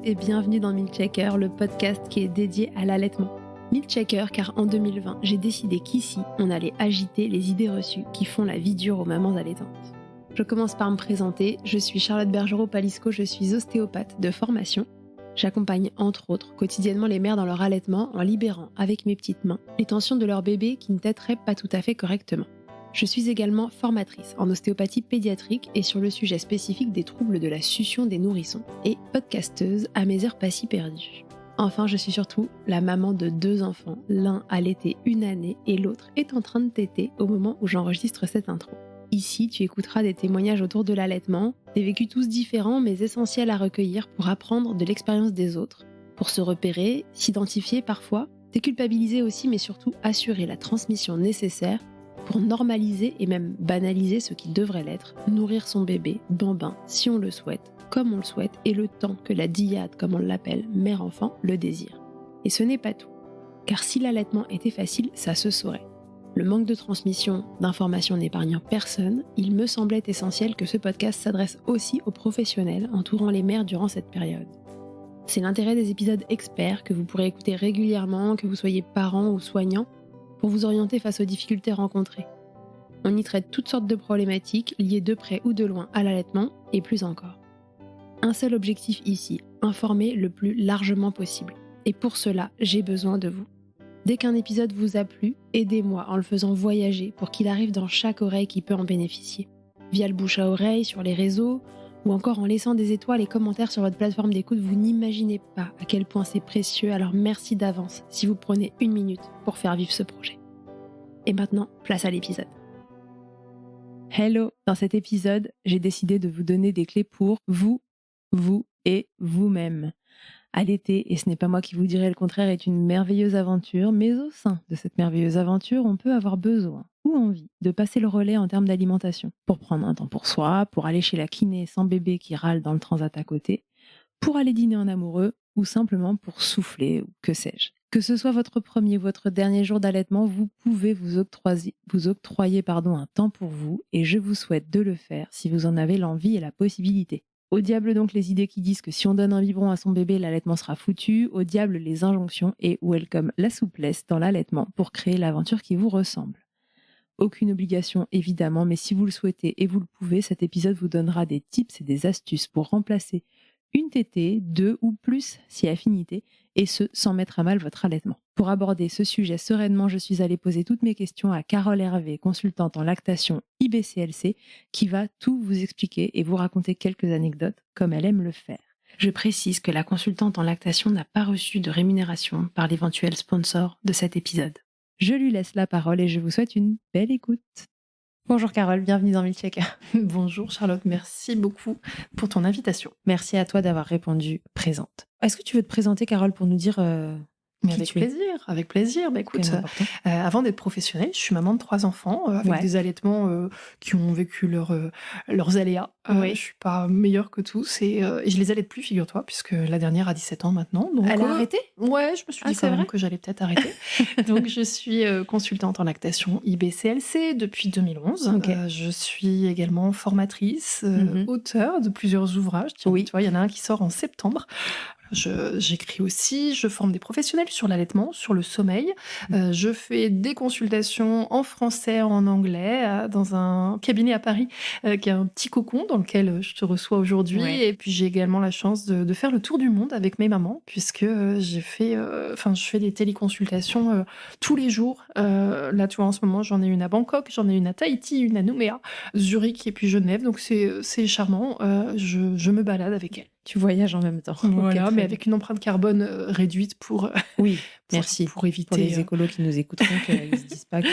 et bienvenue dans Milkshaker, le podcast qui est dédié à l'allaitement. Milkshaker car en 2020, j'ai décidé qu'ici, on allait agiter les idées reçues qui font la vie dure aux mamans allaitantes. Je commence par me présenter, je suis Charlotte Bergerot-Palisco, je suis ostéopathe de formation. J'accompagne entre autres quotidiennement les mères dans leur allaitement en libérant avec mes petites mains les tensions de leur bébé qui ne téteraient pas tout à fait correctement. Je suis également formatrice en ostéopathie pédiatrique et sur le sujet spécifique des troubles de la succion des nourrissons et podcasteuse à mes heures pas si perdues. Enfin, je suis surtout la maman de 2 enfants, l'un allaité 1 année et l'autre est en train de téter au moment où j'enregistre cette intro. Ici, tu écouteras des témoignages autour de l'allaitement, des vécus tous différents mais essentiels à recueillir pour apprendre de l'expérience des autres, pour se repérer, s'identifier parfois, déculpabiliser aussi mais surtout assurer la transmission nécessaire pour normaliser et même banaliser ce qui devrait l'être, nourrir son bébé, bambin, si on le souhaite, comme on le souhaite, et le temps que la dyade, comme on l'appelle, mère-enfant, le désire. Et ce n'est pas tout. Car si l'allaitement était facile, ça se saurait. Le manque de transmission d'informations n'épargnant personne, il me semblait essentiel que ce podcast s'adresse aussi aux professionnels entourant les mères durant cette période. C'est l'intérêt des épisodes experts que vous pourrez écouter régulièrement, que vous soyez parent ou soignant, pour vous orienter face aux difficultés rencontrées. On y traite toutes sortes de problématiques liées de près ou de loin à l'allaitement et plus encore. Un seul objectif ici, informer le plus largement possible. Et pour cela, j'ai besoin de vous. Dès qu'un épisode vous a plu, aidez-moi en le faisant voyager pour qu'il arrive dans chaque oreille qui peut en bénéficier. Via le bouche à oreille, sur les réseaux, ou encore en laissant des étoiles et commentaires sur votre plateforme d'écoute, vous n'imaginez pas à quel point c'est précieux, alors merci d'avance si vous prenez 1 minute pour faire vivre ce projet. Et maintenant, place à l'épisode. Hello! Dans cet épisode, j'ai décidé de vous donner des clés pour vous et vous-même. Allaiter, et ce n'est pas moi qui vous dirai le contraire, est une merveilleuse aventure, mais au sein de cette merveilleuse aventure, on peut avoir besoin ou envie de passer le relais en termes d'alimentation, pour prendre un temps pour soi, pour aller chez la kiné sans bébé qui râle dans le transat à côté, pour aller dîner en amoureux, ou simplement pour souffler, ou que sais-je. Que ce soit votre premier ou votre dernier jour d'allaitement, vous pouvez vous octroyer un temps pour vous, et je vous souhaite de le faire si vous en avez l'envie et la possibilité. Au diable donc les idées qui disent que si on donne un biberon à son bébé, l'allaitement sera foutu. Au diable les injonctions et welcome la souplesse dans l'allaitement pour créer l'aventure qui vous ressemble. Aucune obligation évidemment, mais si vous le souhaitez et vous le pouvez, cet épisode vous donnera des tips et des astuces pour remplacer une tétée, 2 ou plus si affinité, et ce sans mettre à mal votre allaitement. Pour aborder ce sujet sereinement, je suis allée poser toutes mes questions à Carole Hervé, consultante en lactation IBCLC, qui va tout vous expliquer et vous raconter quelques anecdotes comme elle aime le faire. Je précise que la consultante en lactation n'a pas reçu de rémunération par l'éventuel sponsor de cet épisode. Je lui laisse la parole et je vous souhaite une belle écoute. Bonjour Carole, bienvenue dans Milkshaker. Bonjour Charlotte, merci beaucoup pour ton invitation. Merci à toi d'avoir répondu présente. Est-ce que tu veux te présenter Carole pour nous dire qui avec tu es ? avec plaisir. Écoute, avant d'être professionnelle, je suis maman de 3 enfants avec des allaitements qui ont vécu leurs aléas. Je suis pas meilleure que tous et je les allaite plus, figure-toi, puisque la dernière a 17 ans maintenant. Donc, elle a arrêté ? Ouais, je me suis dit quand même que j'allais peut-être arrêter. Donc je suis consultante en lactation IBCLC depuis 2011. Je suis également formatrice, auteure de plusieurs ouvrages. Tiens, tu vois, il y en a un qui sort en septembre. J'écris aussi, je forme des professionnels sur l'allaitement, sur le sommeil. Je fais des consultations en français, en anglais, dans un cabinet à Paris qui est un petit cocon dans lequel je te reçois aujourd'hui. Ouais. Et puis j'ai également la chance de faire le tour du monde avec mes mamans, puisque je fais des téléconsultations tous les jours. Là, tu vois, en ce moment, j'en ai une à Bangkok, j'en ai une à Tahiti, une à Nouméa, Zurich et puis Genève. Donc c'est charmant. Je me balade avec elles. Tu voyages en même temps. Voilà, mais avec une empreinte carbone réduite pour merci pour éviter pour les écolos qui nous écouteront qu'ils ne se disent pas que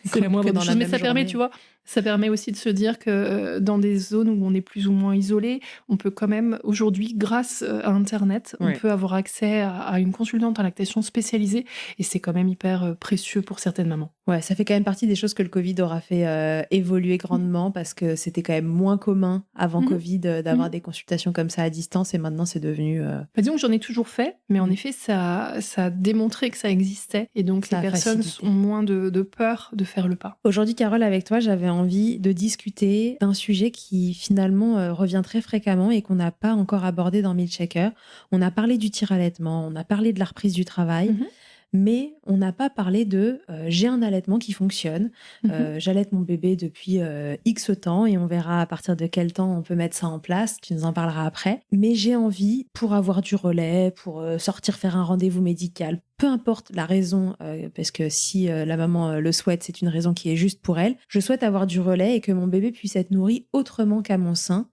c'est la moindre chose. Mais ça permet, tu vois, ça permet aussi de se dire que dans des zones où on est plus ou moins isolé, on peut quand même aujourd'hui, grâce à Internet, on peut avoir accès à une consultante en lactation spécialisée et c'est quand même hyper précieux pour certaines mamans. Ouais, ça fait quand même partie des choses que le Covid aura fait évoluer grandement parce que c'était quand même moins commun avant Covid d'avoir des consultations comme ça à distance et maintenant c'est devenu... Disons que j'en ai toujours fait, mais en effet ça a démontré que ça existait et donc les personnes ont moins de peur de faire le pas. Aujourd'hui Carole, avec toi, j'avais envie de discuter d'un sujet qui finalement revient très fréquemment et qu'on n'a pas encore abordé dans Milkshaker. On a parlé du tir-allaitement, on a parlé de la reprise du travail, mais on n'a pas parlé de j'ai un allaitement qui fonctionne, j'allaite mon bébé depuis X temps et on verra à partir de quel temps on peut mettre ça en place, tu nous en parleras après. Mais j'ai envie, pour avoir du relais, pour sortir faire un rendez-vous médical, peu importe la raison, parce que si la maman le souhaite, c'est une raison qui est juste pour elle, je souhaite avoir du relais et que mon bébé puisse être nourri autrement qu'à mon sein.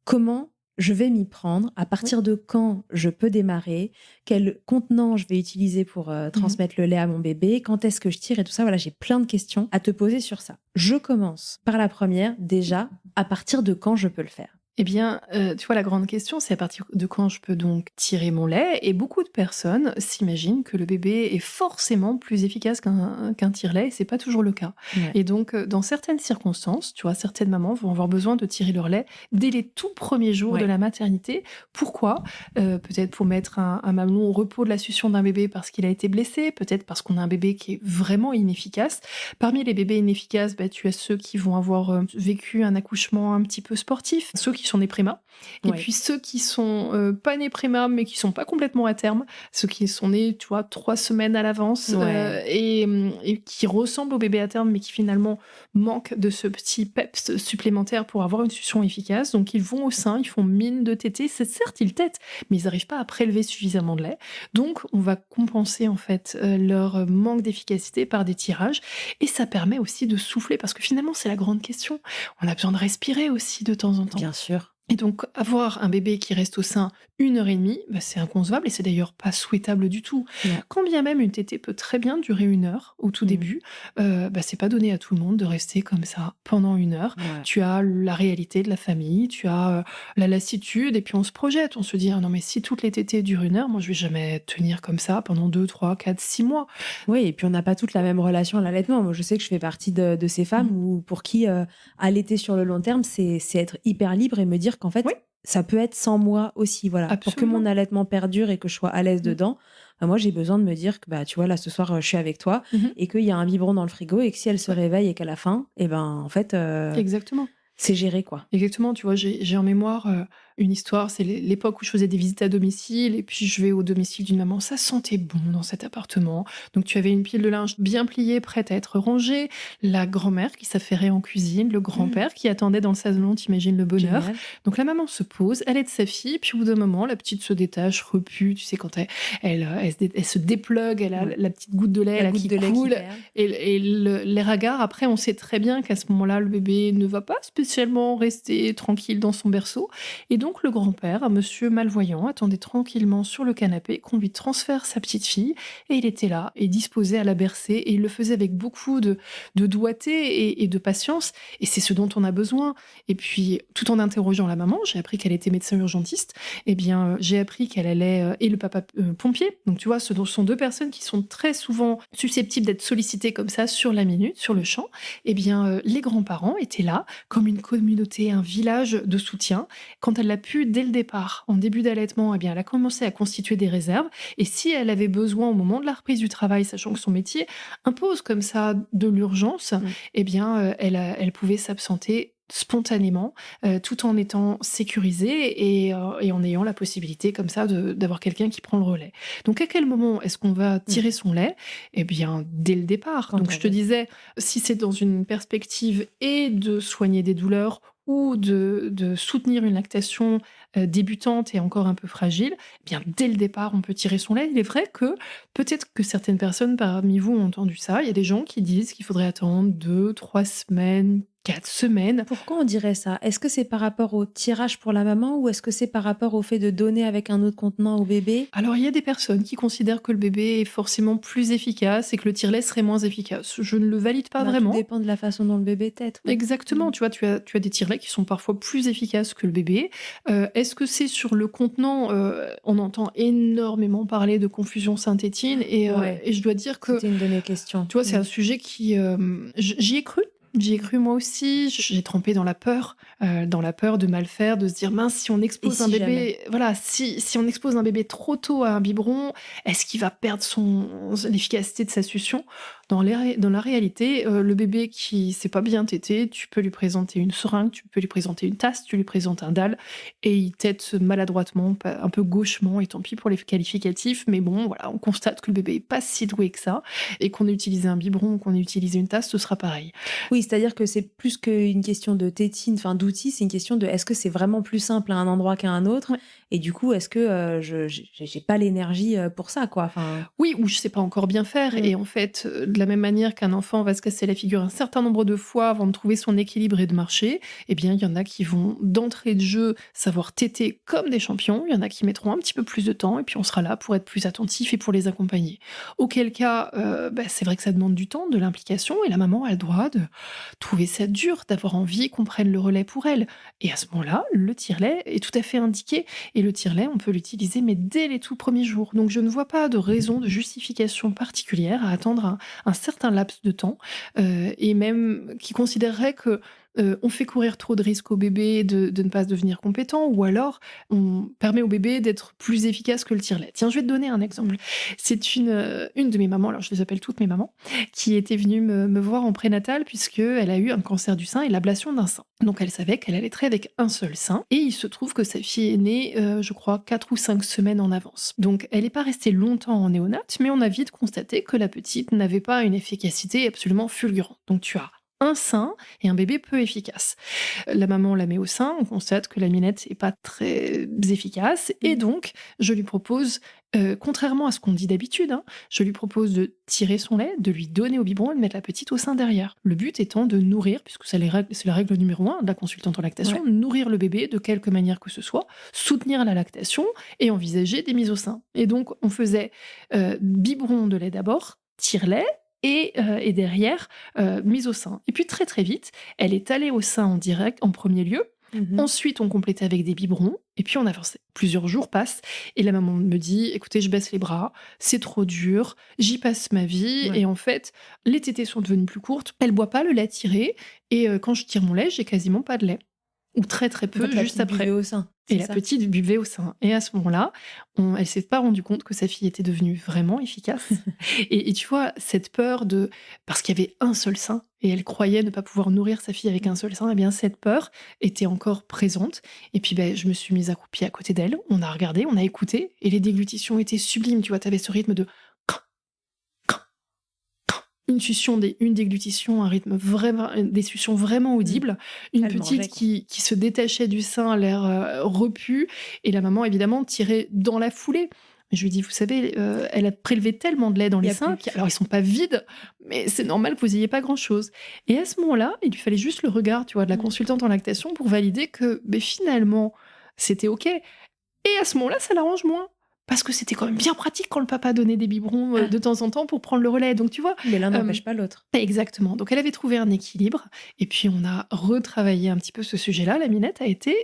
Comment je vais m'y prendre, à partir de quand je peux démarrer, quel contenant je vais utiliser pour transmettre le lait à mon bébé, quand est-ce que je tire et tout ça. Voilà, j'ai plein de questions à te poser sur ça. Je commence par la première, déjà, à partir de quand je peux le faire? Eh bien, tu vois, la grande question, c'est à partir de quand je peux donc tirer mon lait? Et beaucoup de personnes s'imaginent que le bébé est forcément plus efficace qu'un tire-lait, et c'est pas toujours le cas. Ouais. Et donc, dans certaines circonstances, tu vois, certaines mamans vont avoir besoin de tirer leur lait dès les tout premiers jours de la maternité. Pourquoi? Peut-être pour mettre un mamelon au repos de la succion d'un bébé parce qu'il a été blessé, peut-être parce qu'on a un bébé qui est vraiment inefficace. Parmi les bébés inefficaces, tu as ceux qui vont avoir vécu un accouchement un petit peu sportif, ceux qui sont nés préma, et puis ceux qui sont pas nés préma mais qui sont pas complètement à terme, ceux qui sont nés, tu vois, 3 semaines à l'avance, et qui ressemblent au bébé à terme mais qui finalement manquent de ce petit peps supplémentaire pour avoir une succion efficace. Donc ils vont au sein, ils font mine de téter, c'est certes ils tètent, mais ils n'arrivent pas à prélever suffisamment de lait. Donc on va compenser en fait leur manque d'efficacité par des tirages, et ça permet aussi de souffler parce que finalement c'est la grande question. On a besoin de respirer aussi de temps en temps. Bien sûr. Et donc, avoir un bébé qui reste au sein 1 heure et demie, c'est inconcevable et c'est d'ailleurs pas souhaitable du tout. Ouais. Quand bien même une tétée peut très bien durer 1 heure au tout début, c'est pas donné à tout le monde de rester comme ça pendant 1 heure. Ouais. Tu as la réalité de la famille, tu as la lassitude, et puis on se projette, on se dit, ah non mais si toutes les tétées durent 1 heure, moi je vais jamais tenir comme ça pendant 2, 3, 4, 6 mois. Oui, et puis on n'a pas toute la même relation à l'allaitement. Moi, je sais que je fais partie de ces femmes pour qui allaiter sur le long terme, c'est être hyper libre et me dire qu'en fait, ça peut être sans moi aussi. Voilà. Absolument. Pour que mon allaitement perdure et que je sois à l'aise dedans, moi, j'ai besoin de me dire que, tu vois, là, ce soir, je suis avec toi et qu'il y a un biberon dans le frigo et que si elle se réveille et qu'elle a faim, en fait, Exactement. c'est géré, quoi. Exactement, tu vois, j'ai en mémoire une histoire, c'est l'époque où je faisais des visites à domicile, et puis je vais au domicile d'une maman, ça sentait bon dans cet appartement. Donc tu avais une pile de linge bien pliée, prête à être rangée, la grand-mère qui s'affairait en cuisine, le grand-père qui attendait dans le salon, t'imagines le bonheur. Génial. Donc la maman se pose, elle aide sa fille, puis au bout d'un moment, la petite se détache, repue, tu sais, quand elle se déplugue, elle a la petite goutte de lait, qui coule, et l'air hagard. Après, on sait très bien qu'à ce moment-là, le bébé ne va pas spécialement rester tranquille dans son berceau. Et donc, le grand-père, un monsieur malvoyant, attendait tranquillement sur le canapé qu'on lui transfère sa petite fille. Et il était là et disposé à la bercer. Et il le faisait avec beaucoup de doigté et de patience. Et c'est ce dont on a besoin. Et puis, tout en interrogeant la maman, j'ai appris qu'elle était médecin urgentiste. J'ai appris qu'elle allait... et le papa pompier. Donc, tu vois, ce sont deux personnes qui sont très souvent susceptibles d'être sollicitées comme ça sur la minute, sur le champ. Les grands-parents étaient là, comme une communauté, un village de soutien. Quand elle l'a pu, dès le départ, en début d'allaitement, elle a commencé à constituer des réserves. Et si elle avait besoin, au moment de la reprise du travail, sachant que son métier impose comme ça de l'urgence, elle pouvait s'absenter spontanément, tout en étant sécurisée et en ayant la possibilité comme ça d'avoir quelqu'un qui prend le relais. Donc à quel moment est-ce qu'on va tirer son lait? Dès le départ. Donc je te disais, si c'est dans une perspective et de soigner des douleurs ou de soutenir une lactation débutante et encore un peu fragile, dès le départ, on peut tirer son lait. Il est vrai que peut-être que certaines personnes parmi vous ont entendu ça. Il y a des gens qui disent qu'il faudrait attendre 2, 3 semaines, 4 semaines. Pourquoi on dirait ça? Est-ce que c'est par rapport au tirage pour la maman ou est-ce que c'est par rapport au fait de donner avec un autre contenant au bébé? Alors, il y a des personnes qui considèrent que le bébé est forcément plus efficace et que le tire-lait serait moins efficace. Je ne le valide pas vraiment. Tout dépend de la façon dont le bébé tète. Ouais. Exactement, tu vois, tu as des tire-laits qui sont parfois plus efficaces que le bébé. Est-ce que c'est sur le contenant? On entend énormément parler de confusion synthétine et je dois dire que... C'était une de mes questions. Tu vois, c'est un sujet qui... j'y ai cru J'y ai cru moi aussi. J'ai trempé dans la peur de mal faire, de se dire mince, si on expose un bébé, voilà, si on expose un bébé trop tôt à un biberon, est-ce qu'il va perdre l'efficacité de sa succion? Dans la réalité, le bébé qui sait pas bien téter, tu peux lui présenter une seringue, tu peux lui présenter une tasse, tu lui présentes un dalle, et il tète maladroitement, un peu gauchement, et tant pis pour les qualificatifs, mais bon, voilà, on constate que le bébé est pas si doué que ça, et qu'on ait utilisé un biberon ou qu'on ait utilisé une tasse, ce sera pareil. Oui, c'est-à-dire que c'est plus qu'une question de tétine, enfin d'outils, c'est une question de est-ce que c'est vraiment plus simple à un endroit qu'à un autre? Et du coup, est-ce que j'ai pas l'énergie pour ça, quoi? Enfin... Oui, ou je sais pas encore bien faire. Et en fait, de la même manière qu'un enfant va se casser la figure un certain nombre de fois avant de trouver son équilibre et de marcher, eh bien, il y en a qui vont d'entrée de jeu savoir téter comme des champions. Il y en a qui mettront un petit peu plus de temps, et puis on sera là pour être plus attentif et pour les accompagner. Auquel cas, c'est vrai que ça demande du temps, de l'implication, et la maman a le droit de trouver ça dur, d'avoir envie qu'on prenne le relais pour elle. Et à ce moment-là, le tire-lait est tout à fait indiqué. Et le tire-lait, on peut l'utiliser, mais dès les tout premiers jours. Donc je ne vois pas de raison, de justification particulière à attendre un certain laps de temps, et même qui considérerait que on fait courir trop de risques au bébé de ne pas devenir compétent, ou alors on permet au bébé d'être plus efficace que le tire-lait. Tiens, je vais te donner un exemple. C'est une de mes mamans, alors je les appelle toutes mes mamans, qui était venue me voir en prénatal, puisqu'elle a eu un cancer du sein et l'ablation d'un sein. Donc elle savait qu'elle allaitrait avec un seul sein, et il se trouve que sa fille est née, je crois, 4 ou 5 semaines en avance. Donc elle n'est pas restée longtemps en néonate, mais on a vite constaté que la petite n'avait pas une efficacité absolument fulgurante. Donc tu as un sein et un bébé peu efficace. La maman la met au sein, on constate que la minette n'est pas très efficace, et donc je lui propose, contrairement à ce qu'on dit d'habitude, je lui propose de tirer son lait, de lui donner au biberon et de mettre la petite au sein derrière. Le but étant de nourrir, puisque c'est la règle numéro 1 de la consultante en lactation, nourrir le bébé de quelque manière que ce soit, soutenir la lactation et envisager des mises au sein. Et donc on faisait biberon de lait d'abord, tire-lait, et derrière, mise au sein. Et puis très très vite, elle est allée au sein en direct, en premier lieu. Ensuite, on complétait avec des biberons, et puis on avançait. Plusieurs jours passent, et la maman me dit, écoutez, je baisse les bras, c'est trop dur, j'y passe ma vie, et en fait, les tétées sont devenues plus courtes, elle boit pas le lait tiré, et quand je tire mon lait, j'ai quasiment pas de lait. Ou très très peu, en fait, juste après. Au sein. Et la petite buvait au sein. Et à ce moment-là, elle s'est pas rendue compte que sa fille était devenue vraiment efficace. et tu vois, cette peur de... Parce qu'il y avait un seul sein, et elle croyait ne pas pouvoir nourrir sa fille avec un seul sein, eh bien cette peur était encore présente. Et puis je me suis mise accroupie à côté d'elle, on a regardé, on a écouté, et les déglutitions étaient sublimes. Tu vois, tu avais ce rythme de... Une déglutition, un rythme vraiment, des suctions vraiment audibles, une petite qui se détachait du sein, l'air repu, et la maman évidemment tirait dans la foulée. Mais je lui dis, vous savez, elle a prélevé tellement de lait dans les seins, alors ils sont pas vides, mais c'est normal que vous ayez pas grand-chose. Et à ce moment-là, il lui fallait juste le regard, tu vois, de la consultante en lactation pour valider que finalement, c'était OK. Et à ce moment-là, ça l'arrange moins. Parce que c'était quand même bien pratique quand le papa donnait des biberons de temps en temps pour prendre le relais. Donc tu vois. Mais l'un n'empêche pas l'autre. Exactement. Donc elle avait trouvé un équilibre. Et puis on a retravaillé un petit peu ce sujet-là. La minette a été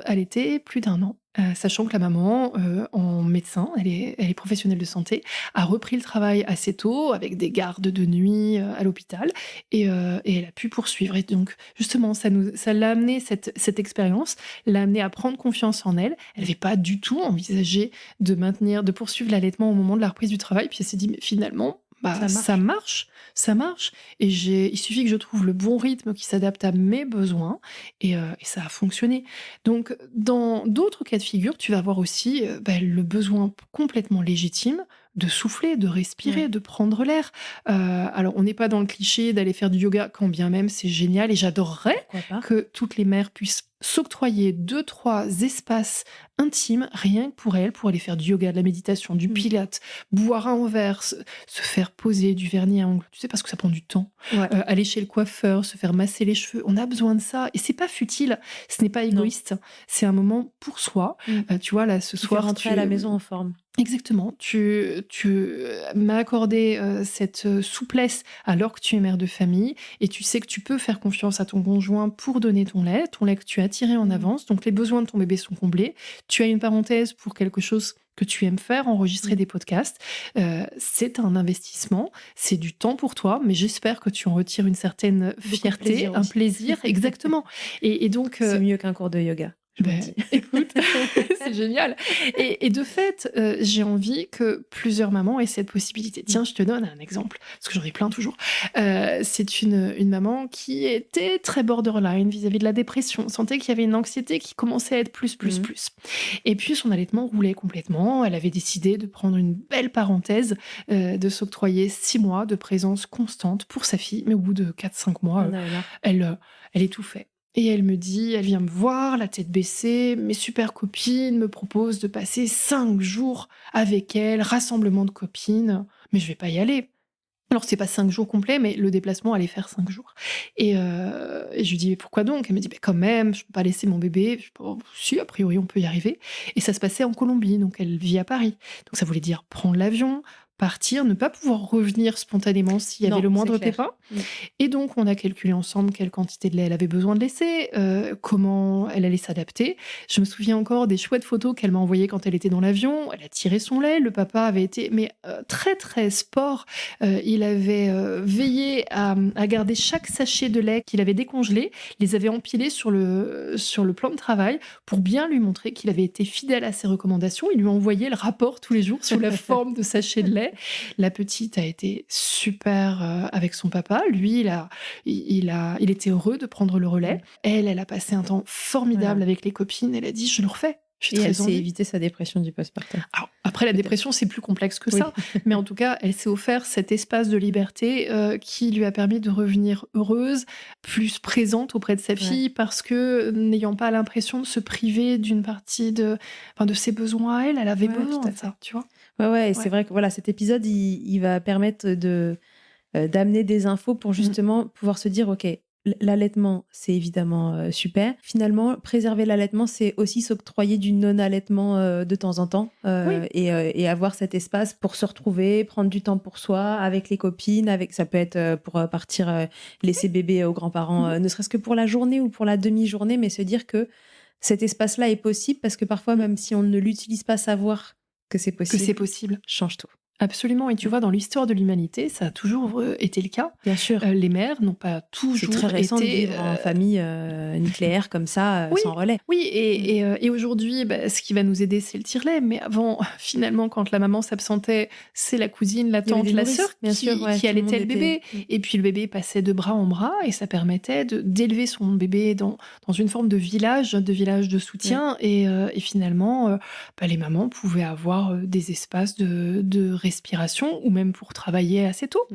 allaitée plus d'1 an. Sachant que la maman, en médecin, elle est professionnelle de santé, a repris le travail assez tôt, avec des gardes de nuit à l'hôpital, et elle a pu poursuivre. Et donc, justement, ça l'a amené, cette expérience, l'a amené à prendre confiance en elle. Elle n'avait pas du tout envisagé de poursuivre l'allaitement au moment de la reprise du travail, puis elle s'est dit, mais finalement, ça marche. Et il suffit que je trouve le bon rythme qui s'adapte à mes besoins, et ça a fonctionné. Donc, dans d'autres cas de figure, tu vas avoir aussi le besoin complètement légitime de souffler, de respirer, de prendre l'air. Alors, on n'est pas dans le cliché d'aller faire du yoga, quand bien même c'est génial, et j'adorerais que toutes les mères puissent s'octroyer 2-3 espaces intimes, rien que pour elles, pour aller faire du yoga, de la méditation, du pilates, boire un verre, se faire poser du vernis à ongles, tu sais, parce que ça prend du temps. Aller chez le coiffeur, se faire masser les cheveux, on a besoin de ça, et c'est pas futile, ce n'est pas égoïste, c'est un moment pour soi. Tu vois, là, ce soir, rentrer à la maison en forme. Exactement. Tu m'as accordé cette souplesse alors que tu es mère de famille, et tu sais que tu peux faire confiance à ton conjoint pour donner ton lait que tu as tiré en avance. Donc, les besoins de ton bébé sont comblés. Tu as une parenthèse pour quelque chose que tu aimes faire, enregistrer des podcasts. C'est un investissement, c'est du temps pour toi, mais j'espère que tu en retires une certaine fierté, un plaisir, exactement. Et donc... C'est mieux qu'un cours de yoga. Écoute, c'est génial. Et de fait, j'ai envie que plusieurs mamans aient cette possibilité. Tiens, je te donne un exemple, parce que j'en ai plein toujours. C'est une maman qui était très borderline vis-à-vis de la dépression, sentait qu'il y avait une anxiété qui commençait à être plus. Et puis son allaitement roulait complètement. Elle avait décidé de prendre une belle parenthèse, de s'octroyer 6 mois de présence constante pour sa fille. Mais au bout de 4-5 mois, elle étouffait. Et elle vient me voir, la tête baissée, mes super copines me proposent de passer 5 jours avec elle, rassemblement de copines, mais je vais pas y aller. Alors c'est pas 5 jours complets, mais le déplacement allait faire 5 jours. Et je lui dis, mais pourquoi donc? Elle me dit, quand même, je peux pas laisser mon bébé. Je dis, oh, si, a priori, on peut y arriver. Et ça se passait en Colombie, donc elle vit à Paris. Donc ça voulait dire prendre l'avion, partir, ne pas pouvoir revenir spontanément s'il y avait le moindre pépin. Et donc, on a calculé ensemble quelle quantité de lait elle avait besoin de laisser, comment elle allait s'adapter. Je me souviens encore des chouettes photos qu'elle m'a envoyées quand elle était dans l'avion. Elle a tiré son lait. Le papa avait été très, très sport. Il avait veillé à garder chaque sachet de lait qu'il avait décongelé, les avait empilés sur le plan de travail pour bien lui montrer qu'il avait été fidèle à ses recommandations. Il lui a envoyé le rapport tous les jours sous la forme de sachets de lait. La petite a été super avec son papa. Lui, il était heureux de prendre le relais. Elle a passé un temps formidable avec les copines. Elle a dit, je le refais. Et elle s'est évité sa dépression du postpartum. Alors, après, la dépression, c'est plus complexe que ça. Mais en tout cas, elle s'est offert cet espace de liberté qui lui a permis de revenir heureuse, plus présente auprès de sa fille, parce que n'ayant pas l'impression de se priver d'une partie de ses besoins à elle, elle avait besoin de ça, tu vois. Et c'est vrai que cet épisode, il va permettre d'amener des infos pour justement pouvoir se dire, OK, l'allaitement, c'est évidemment super. Finalement, préserver l'allaitement, c'est aussi s'octroyer du non-allaitement de temps en temps et avoir cet espace pour se retrouver, prendre du temps pour soi, avec les copines, ça peut être pour partir laisser bébé aux grands-parents, ne serait-ce que pour la journée ou pour la demi-journée, mais se dire que cet espace-là est possible parce que parfois, même si on ne l'utilise pas, savoir que c'est possible, change tout. Absolument. Et tu vois, dans l'histoire de l'humanité, ça a toujours été le cas. Bien sûr. Les mères n'ont pas toujours été... C'est très récent de vivre en famille nucléaire comme ça, sans relais. Oui, et aujourd'hui, ce qui va nous aider, c'est le tire-lait. Mais avant, finalement, quand la maman s'absentait, c'est la cousine, la tante, la sœur qui allaitait le bébé. Et puis le bébé passait de bras en bras et ça permettait d'élever son bébé dans une forme de village de soutien. Et finalement, les mamans pouvaient avoir des espaces de respiration ou même pour travailler assez tôt.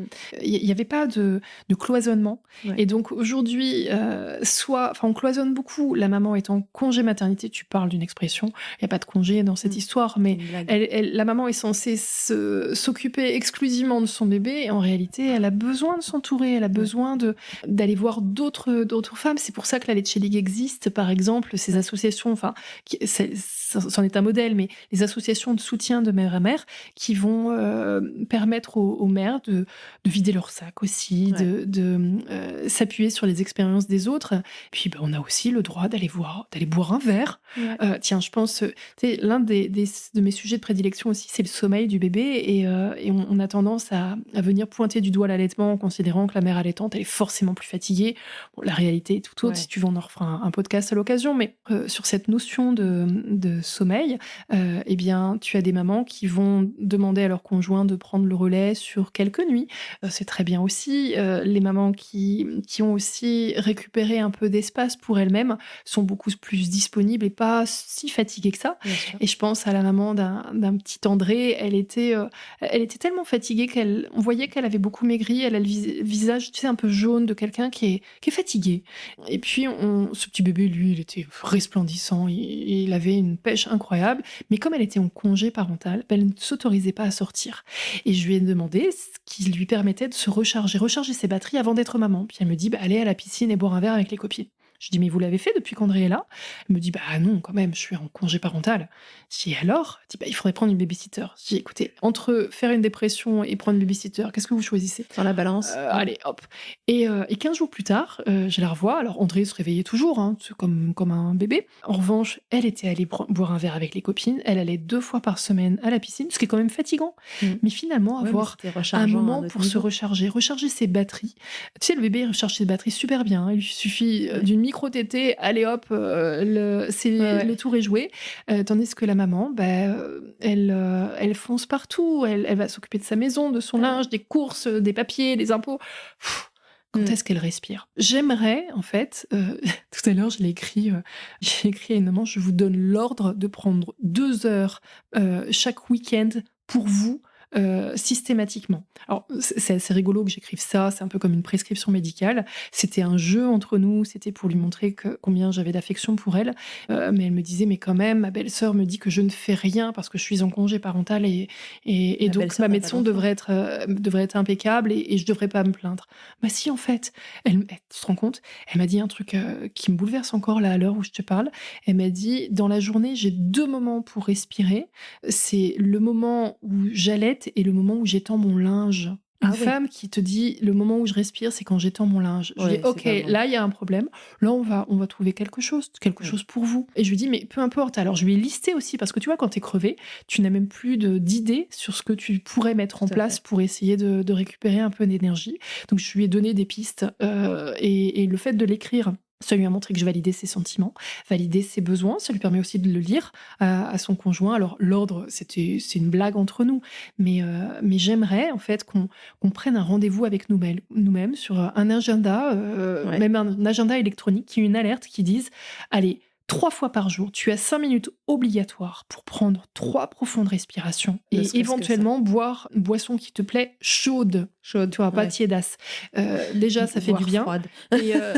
Il n'y avait pas de cloisonnement. Et donc aujourd'hui, on cloisonne beaucoup. La maman est en congé maternité, tu parles d'une expression, il n'y a pas de congé dans cette histoire, mais la maman est censée s'occuper exclusivement de son bébé et en réalité, elle a besoin de s'entourer, elle a besoin d'aller voir d'autres femmes. C'est pour ça que la Leche League existe, par exemple, ces associations, c'en est un modèle, mais les associations de soutien de mère à mère qui vont permettre aux mères de vider leur sac aussi, de s'appuyer sur les expériences des autres. Puis on a aussi le droit d'aller boire un verre. Tiens, je pense, l'un de mes sujets de prédilection aussi, c'est le sommeil du bébé et on a tendance à venir pointer du doigt l'allaitement en considérant que la mère allaitante, elle est forcément plus fatiguée. Bon, la réalité est tout autre, si tu veux, on en refera un podcast à l'occasion, mais sur cette notion de sommeil, tu as des mamans qui vont demander à leur conjoint de prendre le relais sur quelques nuits. C'est très bien aussi. Les mamans qui ont aussi récupéré un peu d'espace pour elles-mêmes sont beaucoup plus disponibles et pas si fatiguées que ça. Et je pense à la maman d'un petit André. Elle était tellement fatiguée on voyait qu'elle avait beaucoup maigri. Elle a le visage, un peu jaune de quelqu'un qui est fatigué. Et puis, ce petit bébé, lui, il était resplendissant. Il avait une pêche incroyable. Mais comme elle était en congé parental, elle ne s'autorisait pas à sortir. Et je lui ai demandé ce qui lui permettait de se recharger ses batteries avant d'être maman. Puis elle me dit, allez à la piscine et boire un verre avec les copines. Je dis, mais vous l'avez fait depuis qu'André est là? Elle me dit, bah non, quand même, je suis en congé parental. Je dis, alors? Elle dit, bah il faudrait prendre une babysitter. Je dis, écoutez, entre faire une dépression et prendre une babysitter, qu'est-ce que vous choisissez? Dans la balance. Allez, hop. Et 15 jours plus tard, je la revois. Alors André se réveillait toujours, hein, comme un bébé. En revanche, elle était allée boire un verre avec les copines. Elle allait 2 fois par semaine à la piscine, ce qui est quand même fatigant. Mais finalement, avoir un moment pour se recharger ses batteries. Tu sais, le bébé recharge ses batteries super bien. Hein. Il lui suffit d'une micro-tétée, allez hop, le tour est joué. Tandis que la maman, elle fonce partout. Elle va s'occuper de sa maison, de son linge, des courses, des papiers, des impôts. Quand est-ce qu'elle respire? J'aimerais, en fait, tout à l'heure, j'ai écrit à une maman, je vous donne l'ordre de prendre 2 heures chaque week-end pour vous, systématiquement. Alors, c'est assez rigolo que j'écrive ça, c'est un peu comme une prescription médicale. C'était un jeu entre nous, c'était pour lui montrer combien j'avais d'affection pour elle. Mais elle me disait, mais quand même, ma belle-sœur me dit que je ne fais rien parce que je suis en congé parental et donc ma médecin devrait être impeccable et je devrais pas me plaindre. Bah si, en fait, elle se rend compte, elle m'a dit un truc qui me bouleverse encore là à l'heure où je te parle. Elle m'a dit, dans la journée, j'ai 2 moments pour respirer. C'est le moment où j'allaite et le moment où j'étends mon linge. Une femme qui te dit le moment où je respire, c'est quand j'étends mon linge. Je dis ok, là il y a un problème. Là on va trouver quelque chose pour vous. Et je lui dis mais peu importe. Alors je lui ai listé aussi parce que tu vois quand t'es crevé, tu n'as même plus d'idées sur ce que tu pourrais mettre en place pour essayer de récupérer un peu d'énergie. Donc je lui ai donné des pistes et le fait de l'écrire. Ça lui a montré que je validais ses sentiments, validais ses besoins. Ça lui permet aussi de le lire à son conjoint. Alors, l'ordre, c'est une blague entre nous. Mais j'aimerais, en fait, qu'on prenne un rendez-vous avec nous-mêmes sur un agenda, même un agenda électronique, qui ait une alerte qui dise « Allez, 3 fois par jour, tu as 5 minutes obligatoires pour prendre 3 profondes respirations et éventuellement boire une boisson qui te plaît chaude, tu vois, pas tiédasse. Déjà, ça fait du bien. Froide.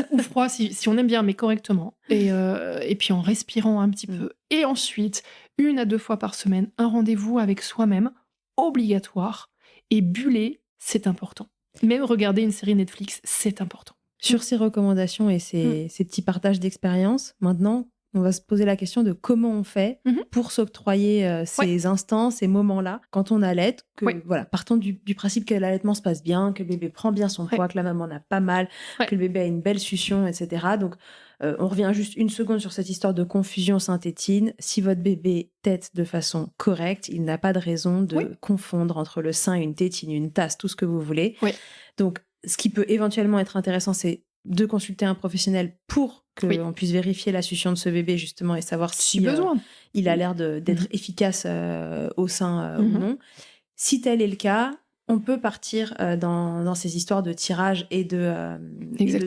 Ou froid si on aime bien, mais correctement. Et puis en respirant un petit peu. Et ensuite, 1 à 2 fois par semaine, un rendez-vous avec soi-même, obligatoire. Et buller, c'est important. Même regarder une série Netflix, c'est important. Sur ces recommandations et ces petits partages d'expérience, maintenant, on va se poser la question de comment on fait pour s'octroyer ces instants, ces moments-là, quand on allaite, partons du principe que l'allaitement se passe bien, que le bébé prend bien son poids, que la maman n'a pas mal, que le bébé a une belle succion, etc. Donc, on revient juste une seconde sur cette histoire de confusion sein-tétine. Si votre bébé tète de façon correcte, il n'a pas de raison de confondre entre le sein, une tétine, une tasse, tout ce que vous voulez. Donc, ce qui peut éventuellement être intéressant, c'est de consulter un professionnel pour qu'on puisse vérifier la succion de ce bébé, justement, et savoir si il a l'air d'être efficace au sein ou non. Si tel est le cas, on peut partir dans ces histoires de tirage et de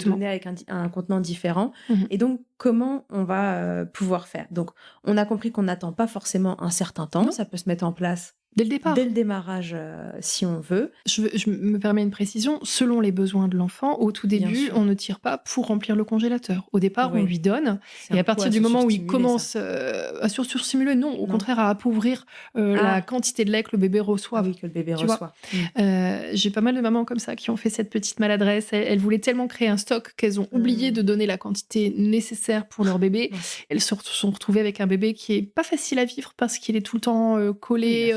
donner avec un contenant différent. Et donc, comment on va pouvoir faire? Donc, on a compris qu'on n'attend pas forcément un certain temps. Ça peut se mettre en place dès le départ. Dès le démarrage, si on veut. Je me permets une précision. Selon les besoins de l'enfant, au tout début, on ne tire pas pour remplir le congélateur. Au départ, on lui donne. Et à partir du moment où il commence à surstimuler, non, au contraire, à appauvrir la quantité de lait que le bébé reçoit. Oui, que le bébé reçoit. J'ai pas mal de mamans comme ça qui ont fait cette petite maladresse. Elles voulaient tellement créer un stock qu'elles ont oublié de donner la quantité nécessaire pour leur bébé. Elles se sont retrouvées avec un bébé qui est pas facile à vivre parce qu'il est tout le temps collé.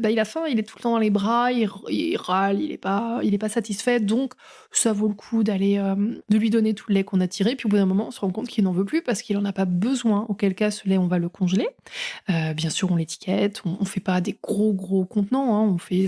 Il a faim, il est tout le temps dans les bras, il râle, il est pas satisfait, donc ça vaut le coup de lui donner tout le lait qu'on a tiré, puis au bout d'un moment on se rend compte qu'il n'en veut plus parce qu'il en a pas besoin, auquel cas ce lait on va le congeler. Bien sûr on l'étiquette, on fait pas des gros contenants, hein, on fait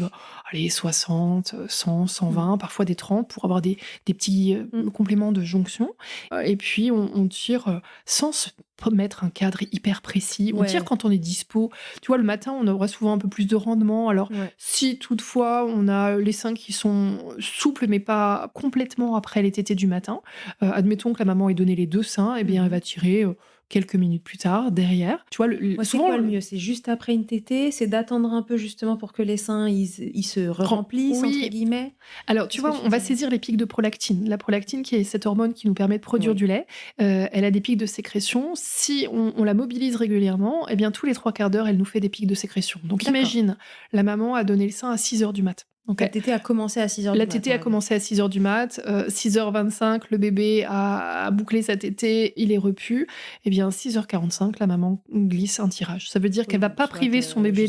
60, 100, 120, parfois des 30 pour avoir des petits compléments de jonction, et puis on tire sans se mettre un cadre hyper précis. On tire quand on est dispo. Tu vois, le matin, on aura souvent un peu plus de rendement. Alors, si toutefois, on a les seins qui sont souples, mais pas complètement après les tétées du matin, admettons que la maman ait donné les 2 seins, eh bien, elle va tirer quelques minutes plus tard, derrière. Tu vois, c'est quoi le mieux? C'est juste après une tétée? C'est d'attendre un peu justement pour que les seins ils se remplissent, entre guillemets? Alors, tu vois, on va saisir les pics de prolactine. La prolactine, qui est cette hormone qui nous permet de produire du lait, elle a des pics de sécrétion. Si on la mobilise régulièrement, eh bien, tous les 3 quarts d'heure, elle nous fait des pics de sécrétion. Donc, imagine, la maman a donné le sein à 6 heures du mat. Donc, la tétée a commencé à 6h du la mat. tétée a commencé à 6h du mat. 6h25, le bébé a bouclé sa tétée, il est repu. Eh bien, 6h45, la maman glisse un tirage. Ça veut dire qu'elle va pas priver son bébé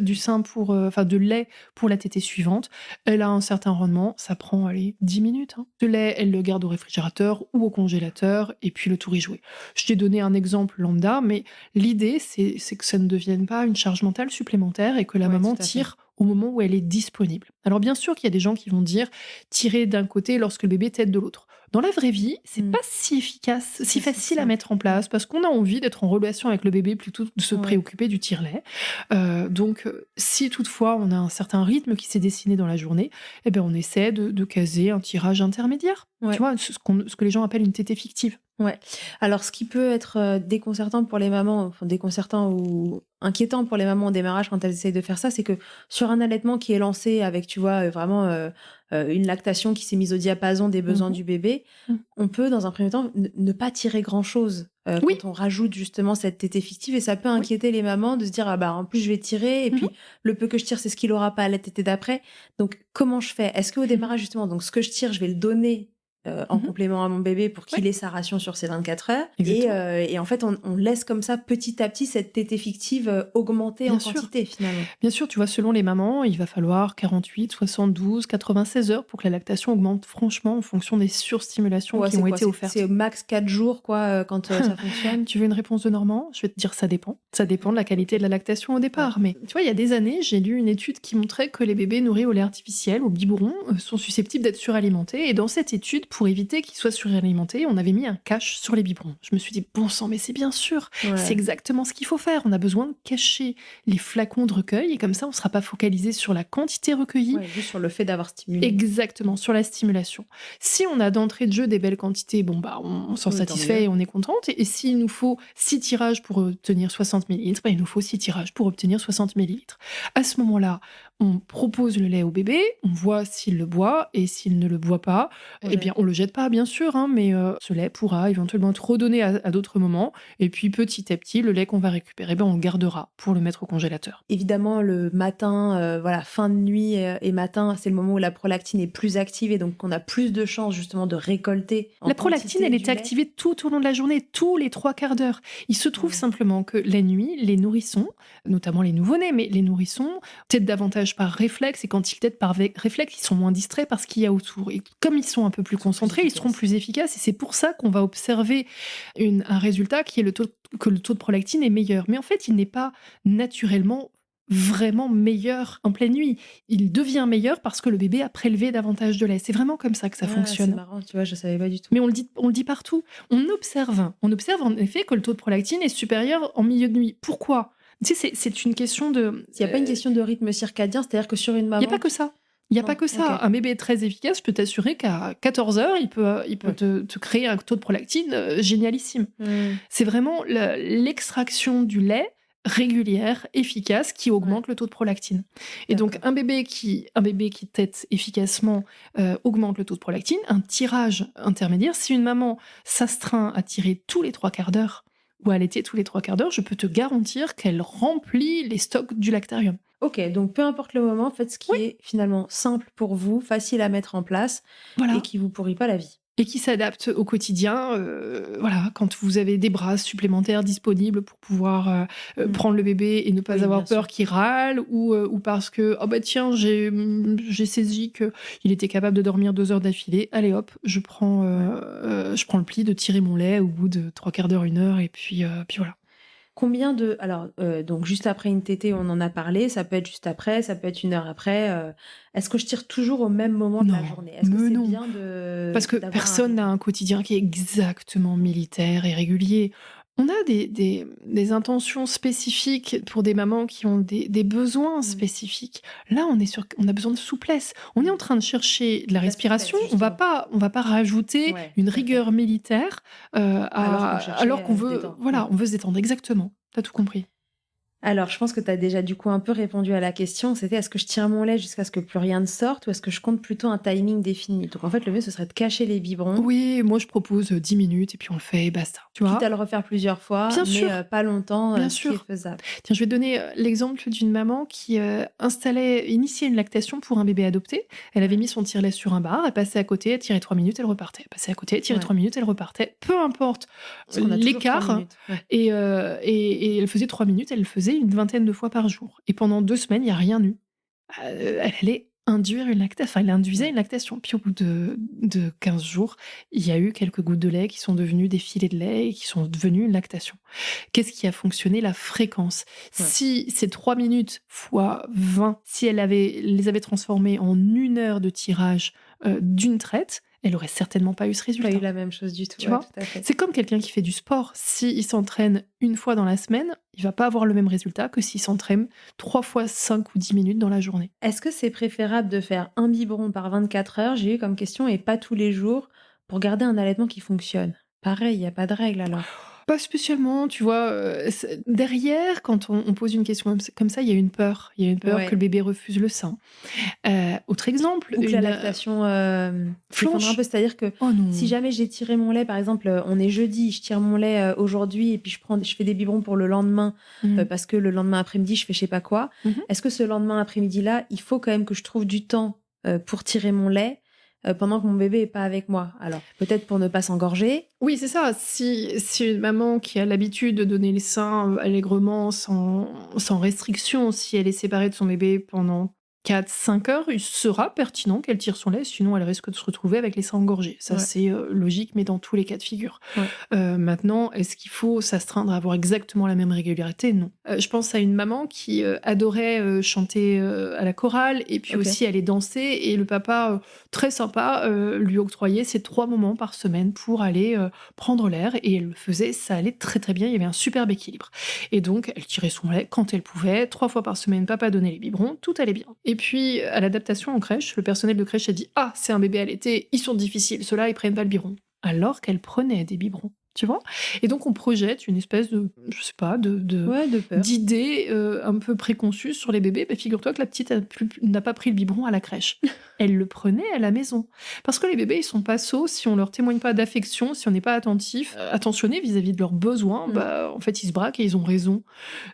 du sein de lait pour la tétée suivante. Elle a un certain rendement. Ça prend, 10 minutes. Ce lait, elle le garde au réfrigérateur ou au congélateur et puis le tour est joué. Je t'ai donné un exemple lambda, mais l'idée, c'est que ça ne devienne pas une charge mentale supplémentaire et que la maman tire au moment où elle est disponible. Alors bien sûr qu'il y a des gens qui vont dire tirer d'un côté lorsque le bébé tète de l'autre. Dans la vraie vie, c'est pas si efficace, si facile à mettre en place parce qu'on a envie d'être en relation avec le bébé plutôt que de se préoccuper du tire-lait. Donc si toutefois on a un certain rythme qui s'est dessiné dans la journée, eh ben on essaie de caser un tirage intermédiaire. Tu vois, ce que les gens appellent une tétée fictive. Ouais. Alors, ce qui peut être déconcertant pour les mamans, enfin déconcertant ou inquiétant pour les mamans au démarrage quand elles essayent de faire ça, c'est que sur un allaitement qui est lancé avec, tu vois, vraiment une lactation qui s'est mise au diapason des besoins du bébé, on peut, dans un premier temps, ne pas tirer grand-chose quand on rajoute justement cette tétée fictive et ça peut inquiéter les mamans de se dire, ah bah en plus je vais tirer et puis le peu que je tire, c'est ce qu'il aura pas à la tétée d'après. Donc, comment je fais? Est-ce qu'au démarrage, justement, donc ce que je tire, je vais le donner en complément à mon bébé pour qu'il ait sa ration sur ces 24 heures. Et en fait, on laisse comme ça petit à petit cette tétée fictive augmenter en quantité finalement. Bien sûr, tu vois, selon les mamans, il va falloir 48, 72, 96 heures pour que la lactation augmente franchement en fonction des surstimulations qui ont été offertes. C'est max 4 jours quand ça fonctionne. Tu veux une réponse de Normand? Je vais te dire ça dépend. Ça dépend de la qualité de la lactation au départ. Mais tu vois, il y a des années, j'ai lu une étude qui montrait que les bébés nourris au lait artificiel, au biberon, sont susceptibles d'être suralimentés. Et dans cette étude, pour éviter qu'ils soient suralimentés, on avait mis un cache sur les biberons. Je me suis dit, bon sang, mais c'est bien sûr, c'est exactement ce qu'il faut faire. On a besoin de cacher les flacons de recueil et comme ça, on ne sera pas focalisé sur la quantité recueillie. Juste sur le fait d'avoir stimulé. Exactement, sur la stimulation. Si on a d'entrée de jeu des belles quantités, bon bah on s'en satisfait et on est contente. Et s'il nous faut 6 tirages pour obtenir 60 ml, il nous faut 6 tirages pour obtenir 60 ml. À ce moment-là, on propose le lait au bébé, on voit s'il le boit et s'il ne le boit pas, eh bien on le jette pas bien sûr, mais ce lait pourra éventuellement être redonné à d'autres moments et puis petit à petit le lait qu'on va récupérer, on le gardera pour le mettre au congélateur. Évidemment le matin, fin de nuit et matin, c'est le moment où la prolactine est plus active et donc on a plus de chances justement de récolter. La prolactine, elle est activée tout au long de la journée, tous les 3 quarts d'heure. Il se trouve simplement que la nuit, les nourrissons, notamment les nouveau-nés, mais les nourrissons têtent davantage par réflexe et quand ils têtent par réflexe, ils sont moins distraits par ce qu'il y a autour. Et comme ils sont un peu plus concentrés, ils seront plus efficaces et c'est pour ça qu'on va observer un résultat qui est que le taux de prolactine est meilleur. Mais en fait, il n'est pas naturellement vraiment meilleur en pleine nuit. Il devient meilleur parce que le bébé a prélevé davantage de lait. C'est vraiment comme ça que ça fonctionne. C'est marrant, tu vois, je savais pas du tout. Mais on le dit partout. On observe en effet que le taux de prolactine est supérieur en milieu de nuit. Pourquoi? Tu sais, c'est une question de... Il n'y a pas une question de rythme circadien, c'est-à-dire que sur une maman... Il n'y a pas que ça. Il n'y a pas que ça. Un bébé très efficace, je peux t'assurer qu'à 14 heures, il peut te créer un taux de prolactine génialissime. C'est vraiment l'extraction du lait régulière, efficace, qui augmente le taux de prolactine. Et donc, un bébé qui tète efficacement augmente le taux de prolactine. Un tirage intermédiaire, si une maman s'astreint à tirer tous les 3 quarts d'heure ou à allaiter tous les 3 quarts d'heure, je peux te garantir qu'elle remplit les stocks du lactarium. Ok, donc peu importe le moment, faites ce qui est finalement simple pour vous, facile à mettre en place et qui vous pourrit pas la vie. Et qui s'adapte au quotidien, quand vous avez des bras supplémentaires disponibles pour pouvoir prendre le bébé et ne pas avoir peur qu'il râle, ou parce que oh bah tiens j'ai saisi qu'il était capable de dormir 2 heures d'affilée, allez hop, je prends le pli de tirer mon lait au bout de 3 quarts d'heure, 1 heure, et puis voilà. Combien de... Alors, donc juste après une tétée, on en a parlé, ça peut être juste après, ça peut être 1 heure après. Est-ce que je tire toujours au même moment de la journée? Est-ce que c'est bien de... Parce que personne n'a un quotidien qui est exactement militaire et régulier. On a des intentions spécifiques pour des mamans qui ont des besoins spécifiques. Là, on a besoin de souplesse. On est en train de chercher de la respiration. On va pas rajouter une rigueur militaire alors qu'on veut, on veut se détendre. Exactement. T'as tout compris. Alors, je pense que tu as déjà du coup un peu répondu à la question. C'était est-ce que je tire mon lait jusqu'à ce que plus rien ne sorte ou est-ce que je compte plutôt un timing défini? Donc en fait, le mieux, ce serait de cacher les biberons, Oui, moi je propose 10 minutes et puis on le fait et basta, tu quitte vois? à le refaire plusieurs fois, Bien mais sûr, pas longtemps, bien ce qui est sûr. faisable. Tiens, je vais te donner, l'exemple d'une maman qui, initiait une lactation pour un bébé adopté. Elle avait Ouais, mis son tire-lait sur un bar, elle passait à côté, elle tirait 3 minutes, elle repartait. Elle passait à côté, elle tirait ouais. 3 minutes, elle repartait. Peu importe Parce qu'on a toujours 3 l'écart minutes. Ouais. et elle faisait 3 minutes, elle le faisait une vingtaine de fois par jour et pendant 2 semaines, il y a rien eu. Elle allait induire une lactation, enfin elle induisait Ouais. une lactation. Puis au bout de 15 jours, il y a eu quelques gouttes de lait qui sont devenues des filets de lait et qui sont devenues une lactation. Qu'est-ce qui a fonctionné? La fréquence. Ouais. Si ces 3 minutes fois 20, si elle les avait transformées en 1 heure de tirage, d'une traite, elle aurait certainement pas eu ce Pas eu résultat. la même chose du tout. Tu Ouais, vois? tout à fait. C'est comme quelqu'un qui fait du sport. S'il s'entraîne 1 fois dans la semaine, il va pas avoir le même résultat que s'il s'entraîne 3 fois 5 ou 10 minutes dans la journée. Est-ce que c'est préférable de faire un biberon par 24 heures, j'ai eu comme question, et pas tous les jours, pour garder un allaitement qui fonctionne? Pareil, il y a pas de règle alors? Pas spécialement, tu vois? C'est derrière, quand on pose une question comme ça, il y a une peur. Il y a une peur que le Ouais. bébé refuse le sein. Autre exemple, Ou que la lactation, s'effondre un flanche. peu. C'est-à-dire que Oh si non! jamais j'ai tiré mon lait, par exemple, on est jeudi, je tire mon lait, aujourd'hui et puis je fais des biberons pour le lendemain, Mmh. parce que le lendemain après-midi, je fais je sais pas quoi. Mmh. Est-ce que ce lendemain après-midi-là, il faut quand même que je trouve du temps, pour tirer mon lait, pendant que mon bébé est pas avec moi? Alors, peut-être pour ne pas s'engorger. Oui, c'est ça. Si une maman qui a l'habitude de donner les seins, allègrement, sans restriction, si elle est séparée de son bébé pendant 4 5 heures, il sera pertinent qu'elle tire son lait, sinon elle risque de se retrouver avec les seins engorgés. Ça, Ouais, c'est, logique, mais dans tous les cas de figure. ouais. Maintenant, est-ce qu'il faut s'astreindre à avoir exactement la même régularité? Non. Je pense à une maman qui, adorait, chanter, à la chorale et puis OK. aussi aller danser et le papa, très sympa, lui octroyait ces 3 moments par semaine pour aller, prendre l'air et elle le faisait, ça allait très, très bien, il y avait un superbe équilibre et donc elle tirait son lait quand elle pouvait, 3 fois par semaine, papa donnait les biberons, tout allait bien et puis, à l'adaptation en crèche, le personnel de crèche a dit: «Ah, c'est un bébé allaité, ils sont difficiles, ceux-là, ils prennent pas le biberon». Alors qu'elle prenait des biberons, tu vois? Et donc on projette une espèce de, je sais pas, Ouais, de peur. d'idée, un peu préconçue sur les bébés. Bah, figure-toi que la petite n'a pas pris le biberon à la crèche. Elle le prenait à la maison. Parce que les bébés, ils sont pas sots, si on leur témoigne pas d'affection, si on n'est pas attentif, attentionné vis-à-vis de leurs besoins, Mmh. bah, en fait, ils se braquent et ils ont raison.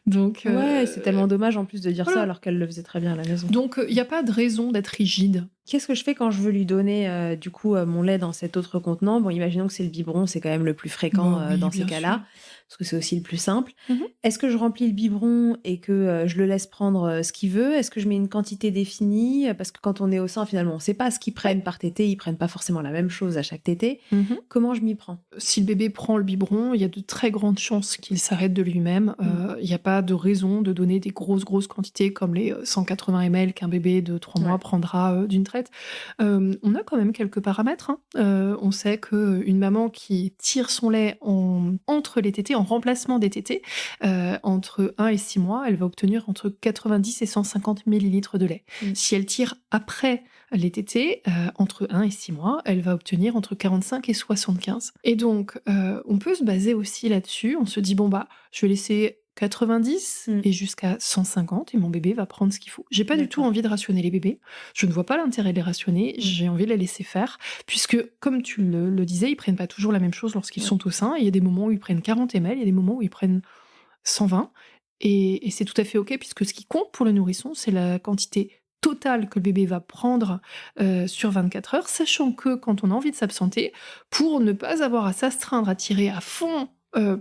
Donc Ouais, c'est tellement dommage en plus de dire ça voilà. alors qu'elle le faisait très bien à la maison. Donc il y a pas de raison d'être rigide. Qu'est-ce que je fais quand je veux lui donner, du coup, mon lait dans cet autre contenant? Bon, imaginons que c'est le biberon, c'est quand même le plus fréquent, Bah oui, dans ces bien sûr. cas-là, parce que c'est aussi le plus simple. Mmh. Est-ce que je remplis le biberon et que, je le laisse prendre, ce qu'il veut? Est-ce que je mets une quantité définie? Parce que quand on est au sein, finalement, on ne sait pas ce qu'ils Ouais. prennent par tétée, ils prennent pas forcément la même chose à chaque tétée. Mmh. Comment je m'y prends? Si le bébé prend le biberon, il y a de très grandes chances qu'il s'arrête de lui-même. Mmh. Il y a pas de raison de donner des grosses, grosses quantités comme les, 180 ml qu'un bébé de 3 mois Ouais. prendra, d'une traite. On a quand même quelques paramètres, hein. On sait qu'une maman qui tire son lait entre les tétées, en remplacement des tétées, entre 1 et 6 mois, elle va obtenir entre 90 et 150 millilitres de lait. Mmh. Si elle tire après les tétés, entre 1 et 6 mois, elle va obtenir entre 45 et 75 et donc on peut se baser aussi là-dessus. On se dit: «Bon, bah, je vais laisser 90 Mmh. et jusqu'à 150 et mon bébé va prendre ce qu'il faut». J'ai pas du tout D'accord. envie de rationner les bébés. Je ne vois pas l'intérêt de les rationner. Mmh. J'ai envie de les laisser faire puisque, comme tu le disais, ils prennent pas toujours la même chose lorsqu'ils Ouais. sont au sein. Il y a des moments où ils prennent 40 ml, il y a des moments où ils prennent 120 et c'est tout à fait OK puisque ce qui compte pour le nourrisson, c'est la quantité totale que le bébé va prendre, sur 24 heures, sachant que quand on a envie de s'absenter, pour ne pas avoir à s'astreindre à tirer à fond,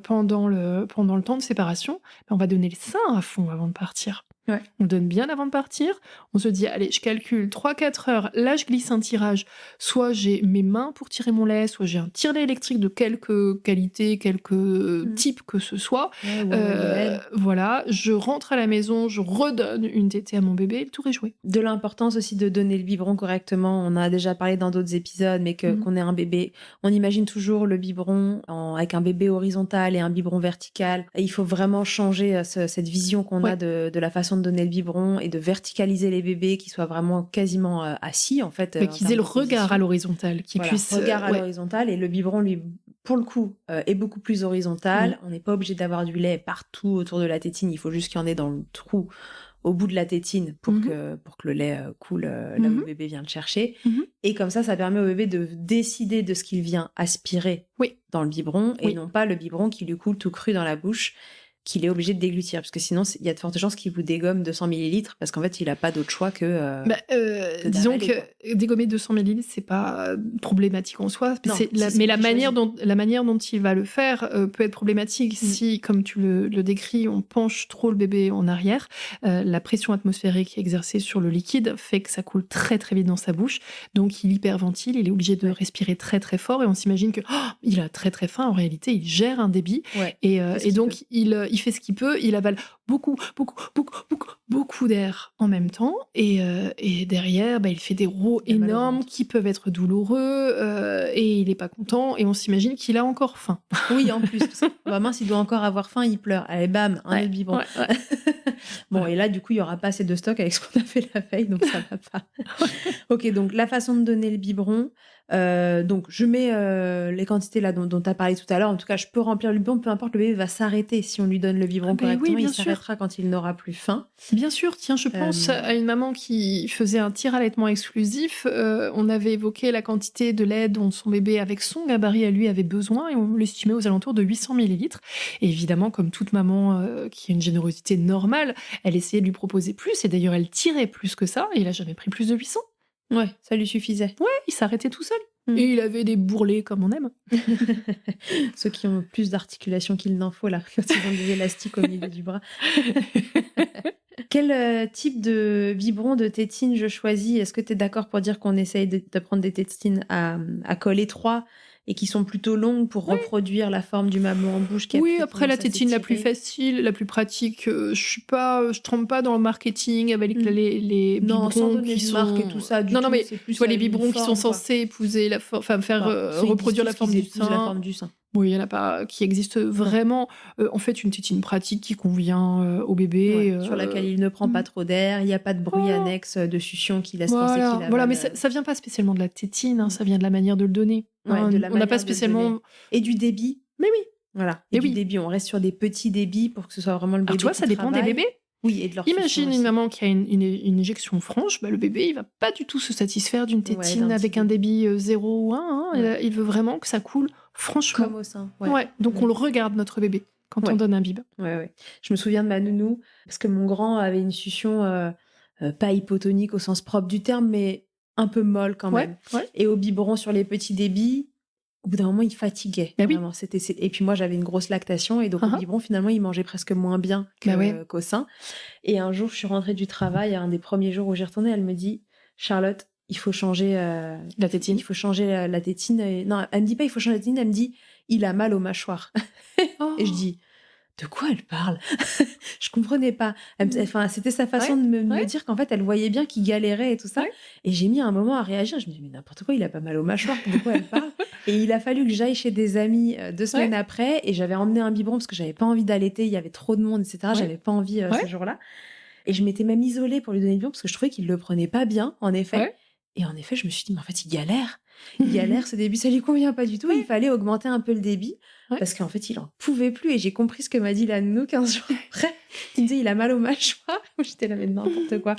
pendant le temps de séparation, bah, on va donner le sein à fond avant de partir. Ouais. On donne bien avant de partir, on se dit: «Allez, je calcule 3 4 heures, là je glisse un tirage, soit j'ai mes mains pour tirer mon lait, soit j'ai un tire-lait électrique de quelque qualité, quelque, Mmh. type que ce soit. Ouais, ou un manuel. Voilà, je rentre à la maison, je redonne une tétée à mon bébé, le tour est joué». De l'importance aussi de donner le biberon correctement. On en a déjà parlé dans d'autres épisodes, mais Mmh. qu'on ait un bébé. On imagine toujours le biberon avec un bébé horizontal et un biberon vertical. Et il faut vraiment changer cette vision qu'on Ouais. a de la façon de donner le biberon et de verticaliser les bébés qui soient vraiment quasiment assis, en fait, Mais en qu'ils aient termes le de regard à position. l'horizontale, qu'ils Voilà, puissent, regard à ouais. l'horizontale et le biberon, lui, pour le coup, est beaucoup plus horizontale. On n'est pas obligé d'avoir du lait partout autour de la tétine. Il faut juste qu'il y en ait dans le trou au bout de la tétine pour que le lait coule là où le bébé vient le chercher. Et comme ça permet au bébé de décider de ce qu'il vient aspirer dans le biberon et non pas le biberon qui lui coule tout cru dans la bouche, qu'il est obligé de déglutir, parce que sinon il y a de fortes chances qu'il vous dégomme 200 millilitres parce qu'en fait il n'a pas d'autre choix que disons que dégommer 200 millilitres c'est pas problématique en soi, Non, mais la manière dont il va le faire peut être problématique si, comme tu le décris, on penche trop le bébé en arrière. La pression atmosphérique exercée sur le liquide fait que ça coule très très vite dans sa bouche, donc il hyperventile, il est obligé de respirer très très fort et on s'imagine que il a très très faim. En réalité il gère un débit et donc il fait ce qu'il peut, il avale beaucoup d'air en même temps et derrière il fait des rots énormes qui peuvent être douloureux et il n'est pas content et on s'imagine qu'il a encore faim. Oui, en plus, parce que mince, il doit encore avoir faim, il pleure. Allez, bam, un autre biberon. Bon, et là, du coup, il n'y aura pas assez de stock avec ce qu'on a fait la veille, donc ça va pas. Ok, donc la façon de donner le biberon. Donc, je mets les quantités là dont tu as parlé tout à l'heure. En tout cas, je peux remplir le biberon, peu importe, le bébé va s'arrêter si on lui donne le biberon correctement. Il s'arrêtera quand il n'aura plus faim. Bien sûr, tiens, je pense à une maman qui faisait un tir-allaitement exclusif. On avait évoqué la quantité de lait dont son bébé, avec son gabarit à lui, avait besoin et on l'estimait aux alentours de 800 millilitres. Et évidemment, comme toute maman qui a une générosité normale, elle essayait de lui proposer plus et d'ailleurs, elle tirait plus que ça et il n'a jamais pris plus de 800. Ouais, ça lui suffisait. Ouais, il s'arrêtait tout seul. Et il avait des bourrelets comme on aime. Ceux qui ont plus d'articulation qu'il n'en faut, là, quand ils ont des élastiques au milieu du bras. Quel type de biberon de tétine je choisis? Est-ce que tu es d'accord pour dire qu'on essaye de prendre des tétines à col étroit et qui sont plutôt longues pour reproduire la forme du mamelon en bouche? Oui, après la tétine la plus facile, la plus pratique, je trempe pas dans le marketing avec les biberons qui sont... marque et tout ça du non, tout. mais c'est plus tu vois les biberons qui sont censés épouser la faire reproduire la forme du sein. Oui, il n'y en a pas qui existent vraiment. En fait, une tétine pratique qui convient au bébé. Sur laquelle il ne prend pas trop d'air, il n'y a pas de bruit annexe de succion qui laisse penser qu'il avale. Voilà, mais ça vient pas spécialement de la tétine, ça vient de la manière de le donner. On n'a pas spécialement... Et du débit. Mais oui. Voilà. Et du débit, on reste sur des petits débits pour que ce soit vraiment le bébé. Alors, tu vois, ça dépend des bébés. Oui, et de leur Imagine une maman qui a une éjection franche, le bébé, il va pas du tout se satisfaire d'une tétine avec un débit 0 ou 1. Il veut vraiment que ça coule franchement. Comme au sein. Donc on le regarde, notre bébé, quand on donne un bib. Je me souviens de ma nounou, parce que mon grand avait une succion pas hypotonique au sens propre du terme, mais un peu molle quand même. Et au biberon sur les petits débits, au bout d'un moment, il fatiguait. Vraiment. Et puis moi, j'avais une grosse lactation, et donc au biberon, finalement, il mangeait presque moins bien qu'au sein. Et un jour, je suis rentrée du travail, un des premiers jours où j'y retournais, elle me dit « Charlotte, il faut changer la tétine. Il faut changer la tétine. » Non, elle me dit pas « il faut changer la tétine », elle me dit « il a mal aux mâchoires ». Et je dis « de quoi elle parle ?» Je comprenais pas. C'était sa façon de me dire qu'en fait, elle voyait bien qu'il galérait et tout ça. Et j'ai mis un moment à réagir. Je me dis « mais n'importe quoi, il a pas mal aux mâchoires, de quoi elle parle ?» Et il a fallu que j'aille chez des amis 2 semaines après, et j'avais emmené un biberon parce que j'avais pas envie d'allaiter, il y avait trop de monde, etc. J'avais pas envie ce jour-là. Et je m'étais même isolée pour lui donner le biberon parce que je trouvais qu'il le prenait pas bien, en effet. Et en effet, je me suis dit, mais en fait, il galère. Il galère, ce débit, ça lui convient pas du tout. Il fallait augmenter un peu le débit parce qu'en fait, il en pouvait plus. Et j'ai compris ce que m'a dit la nounou 15 jours après. Il me disait, il a mal aux mâchoires. J'étais là, mais n'importe quoi.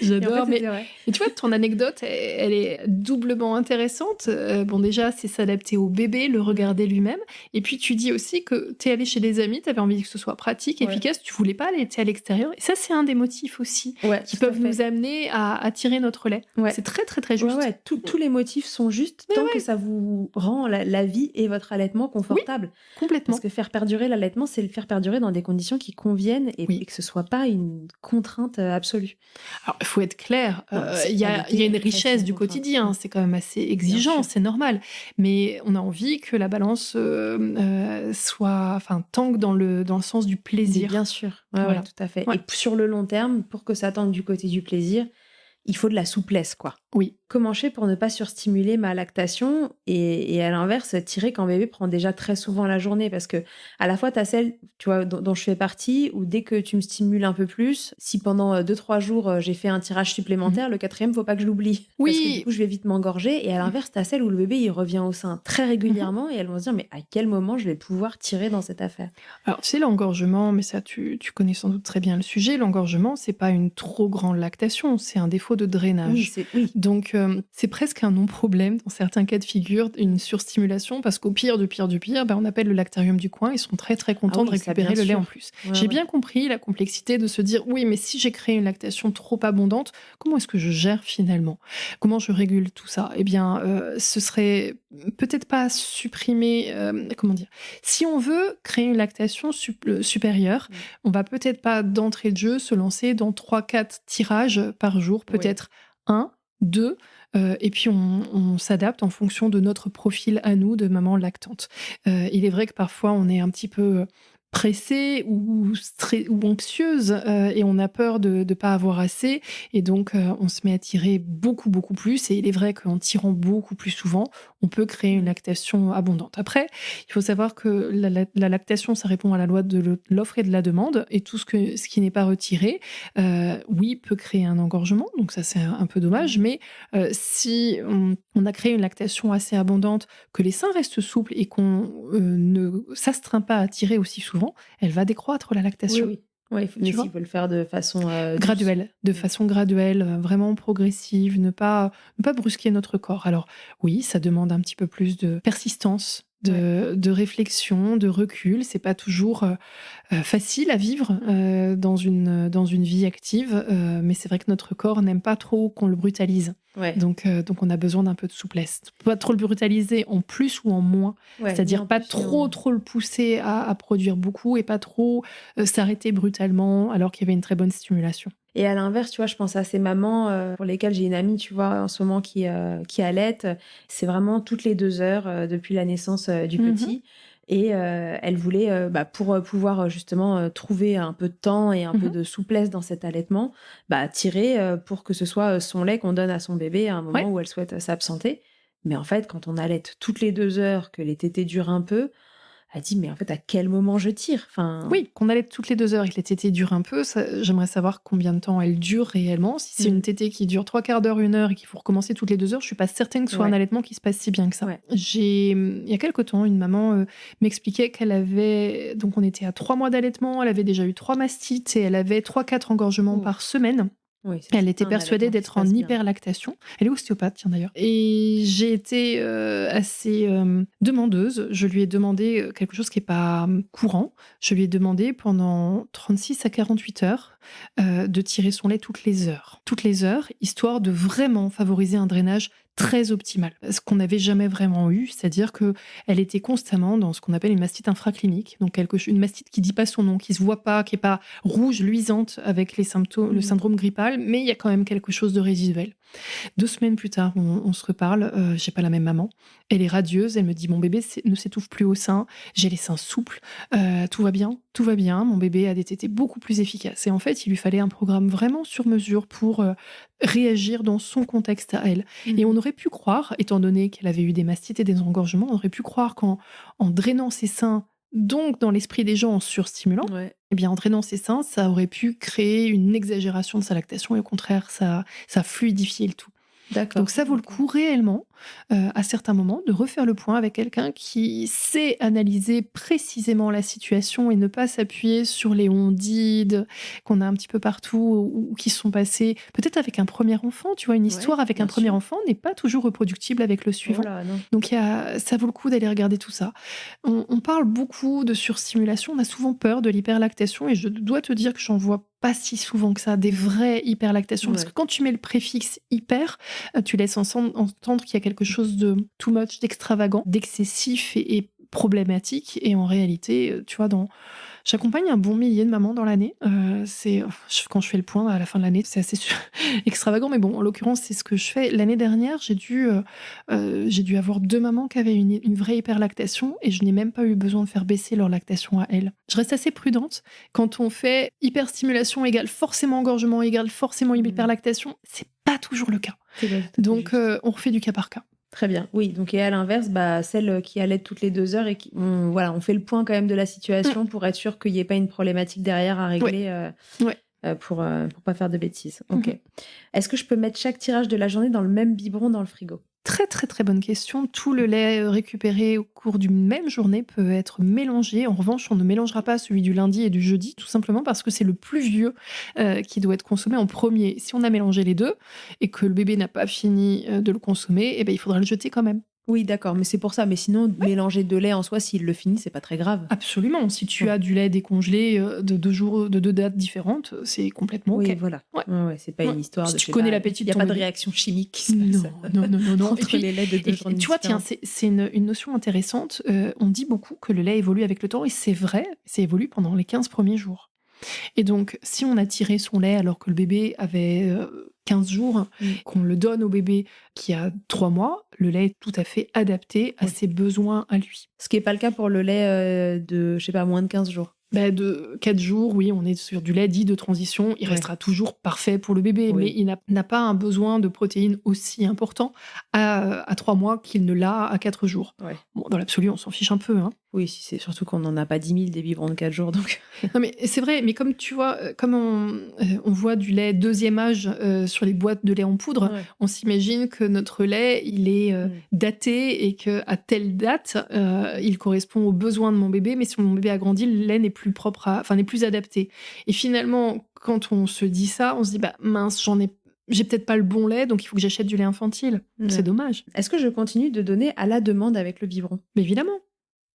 J'adore. Mais tu vois, ton anecdote, elle est doublement intéressante. Bon, déjà, c'est s'adapter au bébé, le regarder lui-même. Et puis, tu dis aussi que tu es allé chez des amis, tu avais envie que ce soit pratique, efficace. Tu voulais pas allaiter à l'extérieur. Et ça, c'est un des motifs aussi qui peuvent nous amener à tirer notre lait. C'est très, très, très juste. Tous les motifs sont justes tant que ça vous rend la vie et votre allaitement confortable. Complètement. Parce que faire perdurer l'allaitement, c'est le faire perdurer dans des conditions qui conviennent et que ce soit pas une contrainte absolue. Alors, il faut être clair, il y a une richesse du quotidien, c'est quand même assez exigeant, c'est normal, mais on a envie que la balance tangue dans le sens du plaisir. Bien sûr, tout à fait. Et sur le long terme, pour que ça tangue du côté du plaisir, il faut de la souplesse, quoi. Oui. Comment je fais pour ne pas surstimuler ma lactation et à l'inverse, tirer quand bébé prend déjà très souvent la journée? Parce que à la fois, tu as celle, tu vois, dont je fais partie, où dès que tu me stimules un peu plus, si pendant 2-3 jours, j'ai fait un tirage supplémentaire, le 4e, faut pas que je l'oublie. Parce que du coup, je vais vite m'engorger. Et à l'inverse, tu as celle où le bébé, il revient au sein très régulièrement et elles vont se dire, mais à quel moment je vais pouvoir tirer dans cette affaire? Alors, tu sais, l'engorgement, mais ça, tu connais sans doute très bien le sujet. L'engorgement, c'est pas une trop grande lactation, c'est un défaut de drainage. Oui. Donc, c'est presque un non-problème dans certains cas de figure, une surstimulation, parce qu'au pire du pire du pire, on appelle le lactarium du coin, ils sont très très contents de récupérer le lait en plus. J'ai bien compris la complexité de se dire, oui, mais si j'ai créé une lactation trop abondante, comment est-ce que je gère finalement? Comment je régule tout ça? Eh bien, ce serait peut-être pas supprimer, comment dire? Si on veut créer une lactation supérieure, on va peut-être pas d'entrée de jeu se lancer dans 3-4 tirages par jour, peut-être 1, 2, et puis on s'adapte en fonction de notre profil à nous de maman lactante. Il est vrai que parfois on est un petit peu pressée ou anxieuse et on a peur de ne pas avoir assez et donc on se met à tirer beaucoup beaucoup plus et il est vrai qu'en tirant beaucoup plus souvent on peut créer une lactation abondante. Après, il faut savoir que la lactation, ça répond à la loi de l'offre et de la demande et tout ce qui n'est pas retiré, oui, peut créer un engorgement, donc ça c'est un peu dommage, mais si on a créé une lactation assez abondante, que les seins restent souples et qu'on ne s'astreint pas à tirer aussi souvent, elle va décroître la lactation. Oui. Mais il faut le faire de façon graduelle, façon graduelle, vraiment progressive, ne pas brusquer notre corps. Alors oui, ça demande un petit peu plus de persistance, de réflexion, de recul. C'est pas toujours facile à vivre dans une vie active, mais c'est vrai que notre corps n'aime pas trop qu'on le brutalise. Donc on a besoin d'un peu de souplesse. Pas trop le brutaliser en plus ou en moins, c'est-à-dire pas trop le pousser à produire beaucoup et pas trop s'arrêter brutalement alors qu'il y avait une très bonne stimulation. Et à l'inverse, tu vois, je pense à ces mamans pour lesquelles j'ai une amie, tu vois, en ce moment qui allaite. C'est vraiment toutes les 2 heures depuis la naissance du petit. Et elle voulait, pour pouvoir justement trouver un peu de temps et un peu de souplesse dans cet allaitement, tirer pour que ce soit son lait qu'on donne à son bébé à un moment où elle souhaite s'absenter. Mais en fait, quand on allaite toutes les 2 heures, que les tétées durent un peu, elle dit, mais en fait, à quel moment je tire? Oui, qu'on allaite toutes les 2 heures et que les tétées durent un peu, j'aimerais savoir combien de temps elles durent réellement. Si c'est une tétée qui dure 3/4 d'heure, 1 heure et qu'il faut recommencer toutes les 2 heures, je suis pas certaine que ce soit un allaitement qui se passe si bien que ça. Il y a quelque temps, une maman m'expliquait qu'elle avait, donc on était à 3 mois d'allaitement, elle avait déjà eu 3 mastites et elle avait 3-4 engorgements par semaine. Elle était persuadée d'être en hyperlactation. Elle est ostéopathe, tiens d'ailleurs. Et j'ai été assez demandeuse. Je lui ai demandé quelque chose qui n'est pas courant. Je lui ai demandé pendant 36 à 48 heures de tirer son lait toutes les heures. Toutes les heures, histoire de vraiment favoriser un drainage très optimal. Ce qu'on n'avait jamais vraiment eu, c'est-à-dire qu'elle était constamment dans ce qu'on appelle une mastite infraclinique, donc une mastite qui ne dit pas son nom, qui ne se voit pas, qui n'est pas rouge, luisante avec les symptômes, le syndrome grippal, mais il y a quand même quelque chose de résiduel. 2 semaines plus tard, on se reparle, j'ai pas la même maman. Elle est radieuse, elle me dit mon bébé ne s'étouffe plus au sein, j'ai les seins souples, tout va bien, mon bébé a des tétées beaucoup plus efficaces. Et en fait, il lui fallait un programme vraiment sur mesure pour réagir dans son contexte à elle. Et on aurait pu croire, étant donné qu'elle avait eu des mastites et des engorgements, on aurait pu croire qu'en drainant ses seins, donc dans l'esprit des gens en surstimulant, eh bien en drainant ses seins, ça aurait pu créer une exagération de sa lactation et au contraire, ça fluidifiait le tout. Donc ça vaut le coup réellement, à certains moments, de refaire le point avec quelqu'un qui sait analyser précisément la situation et ne pas s'appuyer sur les on-dit qu'on a un petit peu partout ou qui sont passés peut-être avec un premier enfant. Tu vois, une histoire avec un premier enfant n'est pas toujours reproductible avec le suivant. Donc ça vaut le coup d'aller regarder tout ça. On parle beaucoup de surstimulation, on a souvent peur de l'hyperlactation et je dois te dire que j'en vois pas si souvent que ça, des vraies hyperlactations. Parce que quand tu mets le préfixe hyper, tu laisses entendre qu'il y a quelque chose de too much, d'extravagant, d'excessif et problématique. Et en réalité, tu vois, dans J'accompagne un bon millier de mamans dans l'année. Quand je fais le point à la fin de l'année, c'est assez extravagant, mais bon, en l'occurrence, c'est ce que je fais. L'année dernière, j'ai dû avoir 2 mamans qui avaient une vraie hyperlactation et je n'ai même pas eu besoin de faire baisser leur lactation à elles. Je reste assez prudente. Quand on fait hyperstimulation égale forcément engorgement égale forcément hyperlactation, c'est pas toujours le cas. Donc, on refait du cas par cas. Très bien. Oui, donc et à l'inverse, celle qui allait toutes les 2 heures et on fait le point quand même de la situation pour être sûr qu'il n'y ait pas une problématique derrière à régler pour pas faire de bêtises. Ok. Est-ce que je peux mettre chaque tirage de la journée dans le même biberon dans le frigo? Très très très bonne question. Tout le lait récupéré au cours d'une même journée peut être mélangé. En revanche, on ne mélangera pas celui du lundi et du jeudi, tout simplement parce que c'est le plus vieux qui doit être consommé en premier. Si on a mélangé les deux et que le bébé n'a pas fini de le consommer, il faudra le jeter quand même. Oui, d'accord, mais c'est pour ça. Mais sinon, mélanger 2 laits en soi, s'il le finit, c'est pas très grave. Absolument. Si tu as du lait décongelé de 2 dates différentes, c'est complètement OK. Oui, voilà. Ouais, c'est pas une histoire si de... tu connais l'appétit de ton bébé. Il n'y a pas de réaction réaction chimique qui se passe. Non. Entre puis, les laits de 2 journées. Tu vois, tiens, c'est une notion intéressante. On dit beaucoup que le lait évolue avec le temps, et c'est vrai, ça évolue pendant les 15 premiers jours. Et donc, si on a tiré son lait alors que le bébé avait 15 jours, qu'on le donne au bébé qui a 3 mois, le lait est tout à fait adapté à ses besoins à lui. Ce qui n'est pas le cas pour le lait de, je sais pas, moins de 15 jours. De 4 jours, oui, on est sur du lait dit de transition. Il restera toujours parfait pour le bébé, mais il n'a pas un besoin de protéines aussi important à 3 mois qu'il ne l'a à 4 jours. Ouais. Bon, dans l'absolu, on s'en fiche un peu. Hein. Oui, c'est surtout qu'on n'en a pas 10 000 des biberons de 4 jours. Donc... Non, mais c'est vrai, mais comme tu vois, comme on voit du lait deuxième âge sur les boîtes de lait en poudre, on s'imagine que notre lait, il est daté et qu'à telle date, il correspond aux besoins de mon bébé, mais si mon bébé a grandi, le lait n'est plus n'est plus adapté. Et finalement, quand on se dit ça, on se dit, mince, j'ai peut-être pas le bon lait, donc il faut que j'achète du lait infantile. C'est dommage. Est-ce que je continue de donner à la demande avec le biberon? Mais évidemment.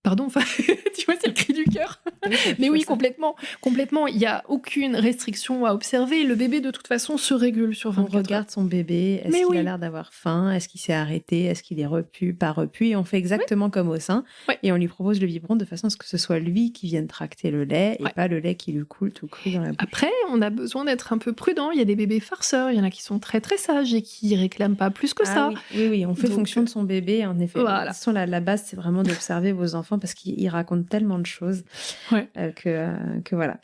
Pardon, tu vois, c'est le cri du cœur. Mais oui, complètement. Il n'y a aucune restriction à observer. Le bébé, de toute façon, se régule sur 24 heures. On regarde son bébé. Est-ce qu'il a l'air d'avoir faim? Est-ce qu'il s'est arrêté? Est-ce qu'il est repu, pas repu? Et on fait exactement comme au sein. Et on lui propose le biberon de façon à ce que ce soit lui qui vienne tracter le lait et pas le lait qui lui coule tout cru dans la bouche. Après, on a besoin d'être un peu prudent. Il y a des bébés farceurs. Il y en a qui sont très, très sages et qui réclament pas plus que ça. Oui, on fait fonction de son bébé. En effet, voilà. De toute façon, la base, c'est vraiment d'observer vos enfants parce qu'ils racontent tellement de choses que voilà.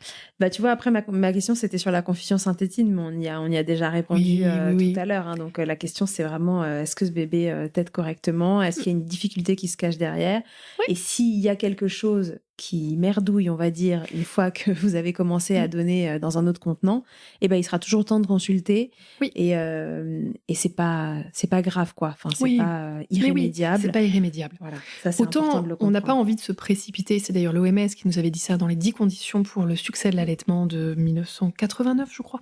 Tu vois, après, ma question, c'était sur la confusion synthétine, mais on y a déjà répondu tout à l'heure. Hein, donc, la question, c'est vraiment, est-ce que ce bébé tète correctement? Est-ce qu'il y a une difficulté qui se cache derrière? Et s'il y a quelque chose qui merdouille, on va dire, une fois que vous avez commencé à donner dans un autre contenant, il sera toujours temps de consulter. Et c'est pas grave, quoi. Enfin, c'est pas irrémédiable. C'est pas irrémédiable. Voilà. Ça, c'est autant important de le comprendre. On n'a pas envie de se précipiter. C'est d'ailleurs l'OMS qui nous avait dit ça dans les 10 conditions pour le succès de l'allaitement de 1989, je crois.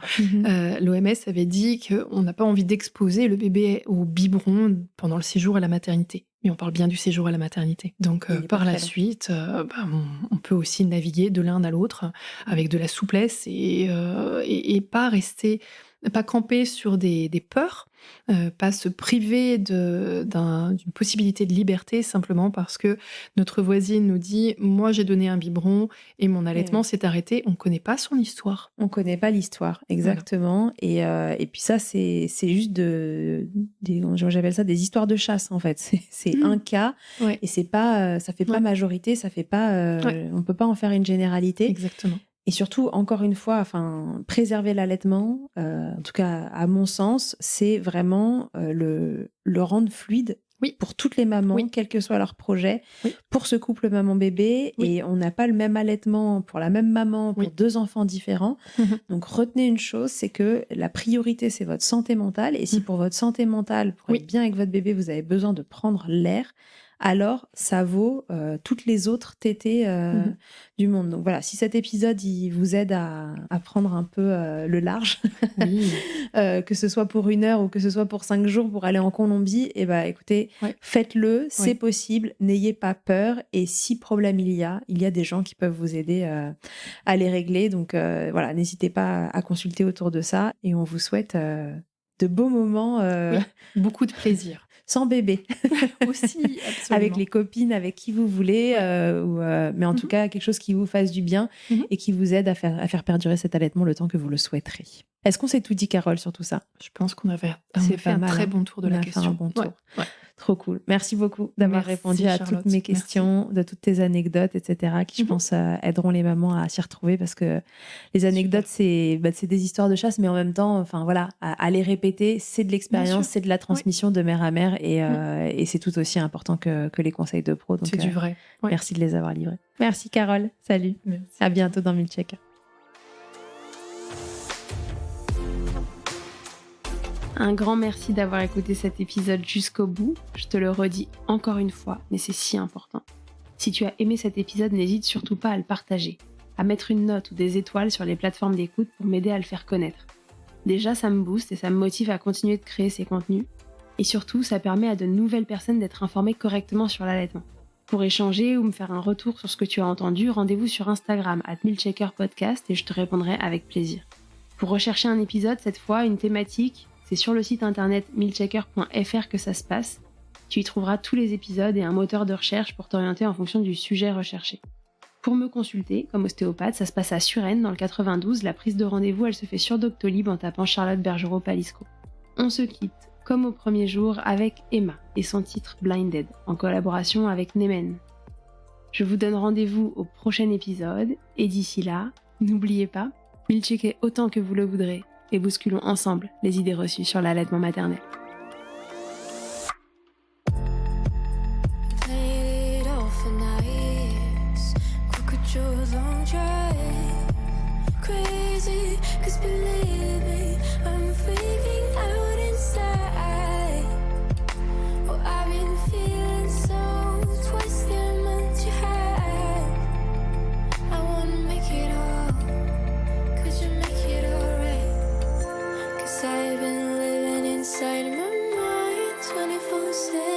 L'OMS avait dit qu'on n'a pas envie d'exposer le bébé au biberon pendant le séjour à la maternité. Mais on parle bien du séjour à la maternité. Donc, par la suite, on peut aussi naviguer de l'un à l'autre avec de la souplesse et pas camper sur des peurs, pas se priver d'une possibilité de liberté simplement parce que notre voisine nous dit « moi j'ai donné un biberon et mon allaitement s'est arrêté ». On ne connaît pas son histoire. On ne connaît pas l'histoire, exactement. Voilà. Et puis ça, c'est juste j'appelle ça des histoires de chasse en fait. C'est un cas et c'est pas, ça fait pas majorité, ça fait pas, on peut pas en faire une généralité. Exactement. Et surtout, encore une fois, préserver l'allaitement, en tout cas à mon sens, c'est vraiment le rendre fluide pour toutes les mamans, quel que soit leur projet, pour ce couple maman-bébé. Et on n'a pas le même allaitement pour la même maman, pour 2 enfants différents. Donc retenez une chose, c'est que la priorité, c'est votre santé mentale. Et si pour votre santé mentale, pour être bien avec votre bébé, vous avez besoin de prendre l'air, alors ça vaut toutes les autres tétées du monde. Donc voilà, si cet épisode il vous aide à prendre un peu le large, que ce soit pour 1 heure ou que ce soit pour 5 jours pour aller en Colombie, écoutez, faites-le, c'est possible, n'ayez pas peur. Et si problème il y a des gens qui peuvent vous aider à les régler. Donc voilà, n'hésitez pas à consulter autour de ça et on vous souhaite de beaux moments. Beaucoup de plaisir. sans bébé. Aussi, absolument. Avec les copines, avec qui vous voulez, mais en tout cas, quelque chose qui vous fasse du bien et qui vous aide à faire perdurer cet allaitement le temps que vous le souhaiterez. Est-ce qu'on s'est tout dit, Carole, sur tout ça? Je pense qu'on avait fait un très bon tour de la question. On a fait un bon tour. Ouais. Trop cool. Merci beaucoup d'avoir répondu à toutes mes questions, de toutes tes anecdotes, etc., qui, je pense, aideront les mamans à s'y retrouver, parce que les anecdotes, c'est des histoires de chasse, mais en même temps, à les répéter, c'est de l'expérience, c'est de la transmission de mère à mère, et c'est tout aussi important que les conseils de pro. Donc, c'est du vrai. Ouais. Merci de les avoir livrés. Merci, Carole. Salut. Merci. À bientôt dans Milchecker. Un grand merci d'avoir écouté cet épisode jusqu'au bout. Je te le redis encore une fois, mais c'est si important. Si tu as aimé cet épisode, n'hésite surtout pas à le partager, à mettre une note ou des étoiles sur les plateformes d'écoute pour m'aider à le faire connaître. Déjà, ça me booste et ça me motive à continuer de créer ces contenus. Et surtout, ça permet à de nouvelles personnes d'être informées correctement sur l'allaitement. Pour échanger ou me faire un retour sur ce que tu as entendu, rendez-vous sur Instagram @milcheckerpodcast et je te répondrai avec plaisir. Pour rechercher un épisode, cette fois, une thématique, c'est sur le site internet milchecker.fr que ça se passe. Tu y trouveras tous les épisodes et un moteur de recherche pour t'orienter en fonction du sujet recherché. Pour me consulter, comme ostéopathe, ça se passe à Suresnes, dans le 92. La prise de rendez-vous, elle se fait sur Doctolib en tapant Charlotte Bergerot-Palisco. On se quitte, comme au premier jour, avec Emma et son titre Blinded, en collaboration avec Nemen. Je vous donne rendez-vous au prochain épisode, et d'ici là, n'oubliez pas, milchecker autant que vous le voudrez, et bousculons ensemble les idées reçues sur l'allaitement maternel. I've been living inside my mind 24/7.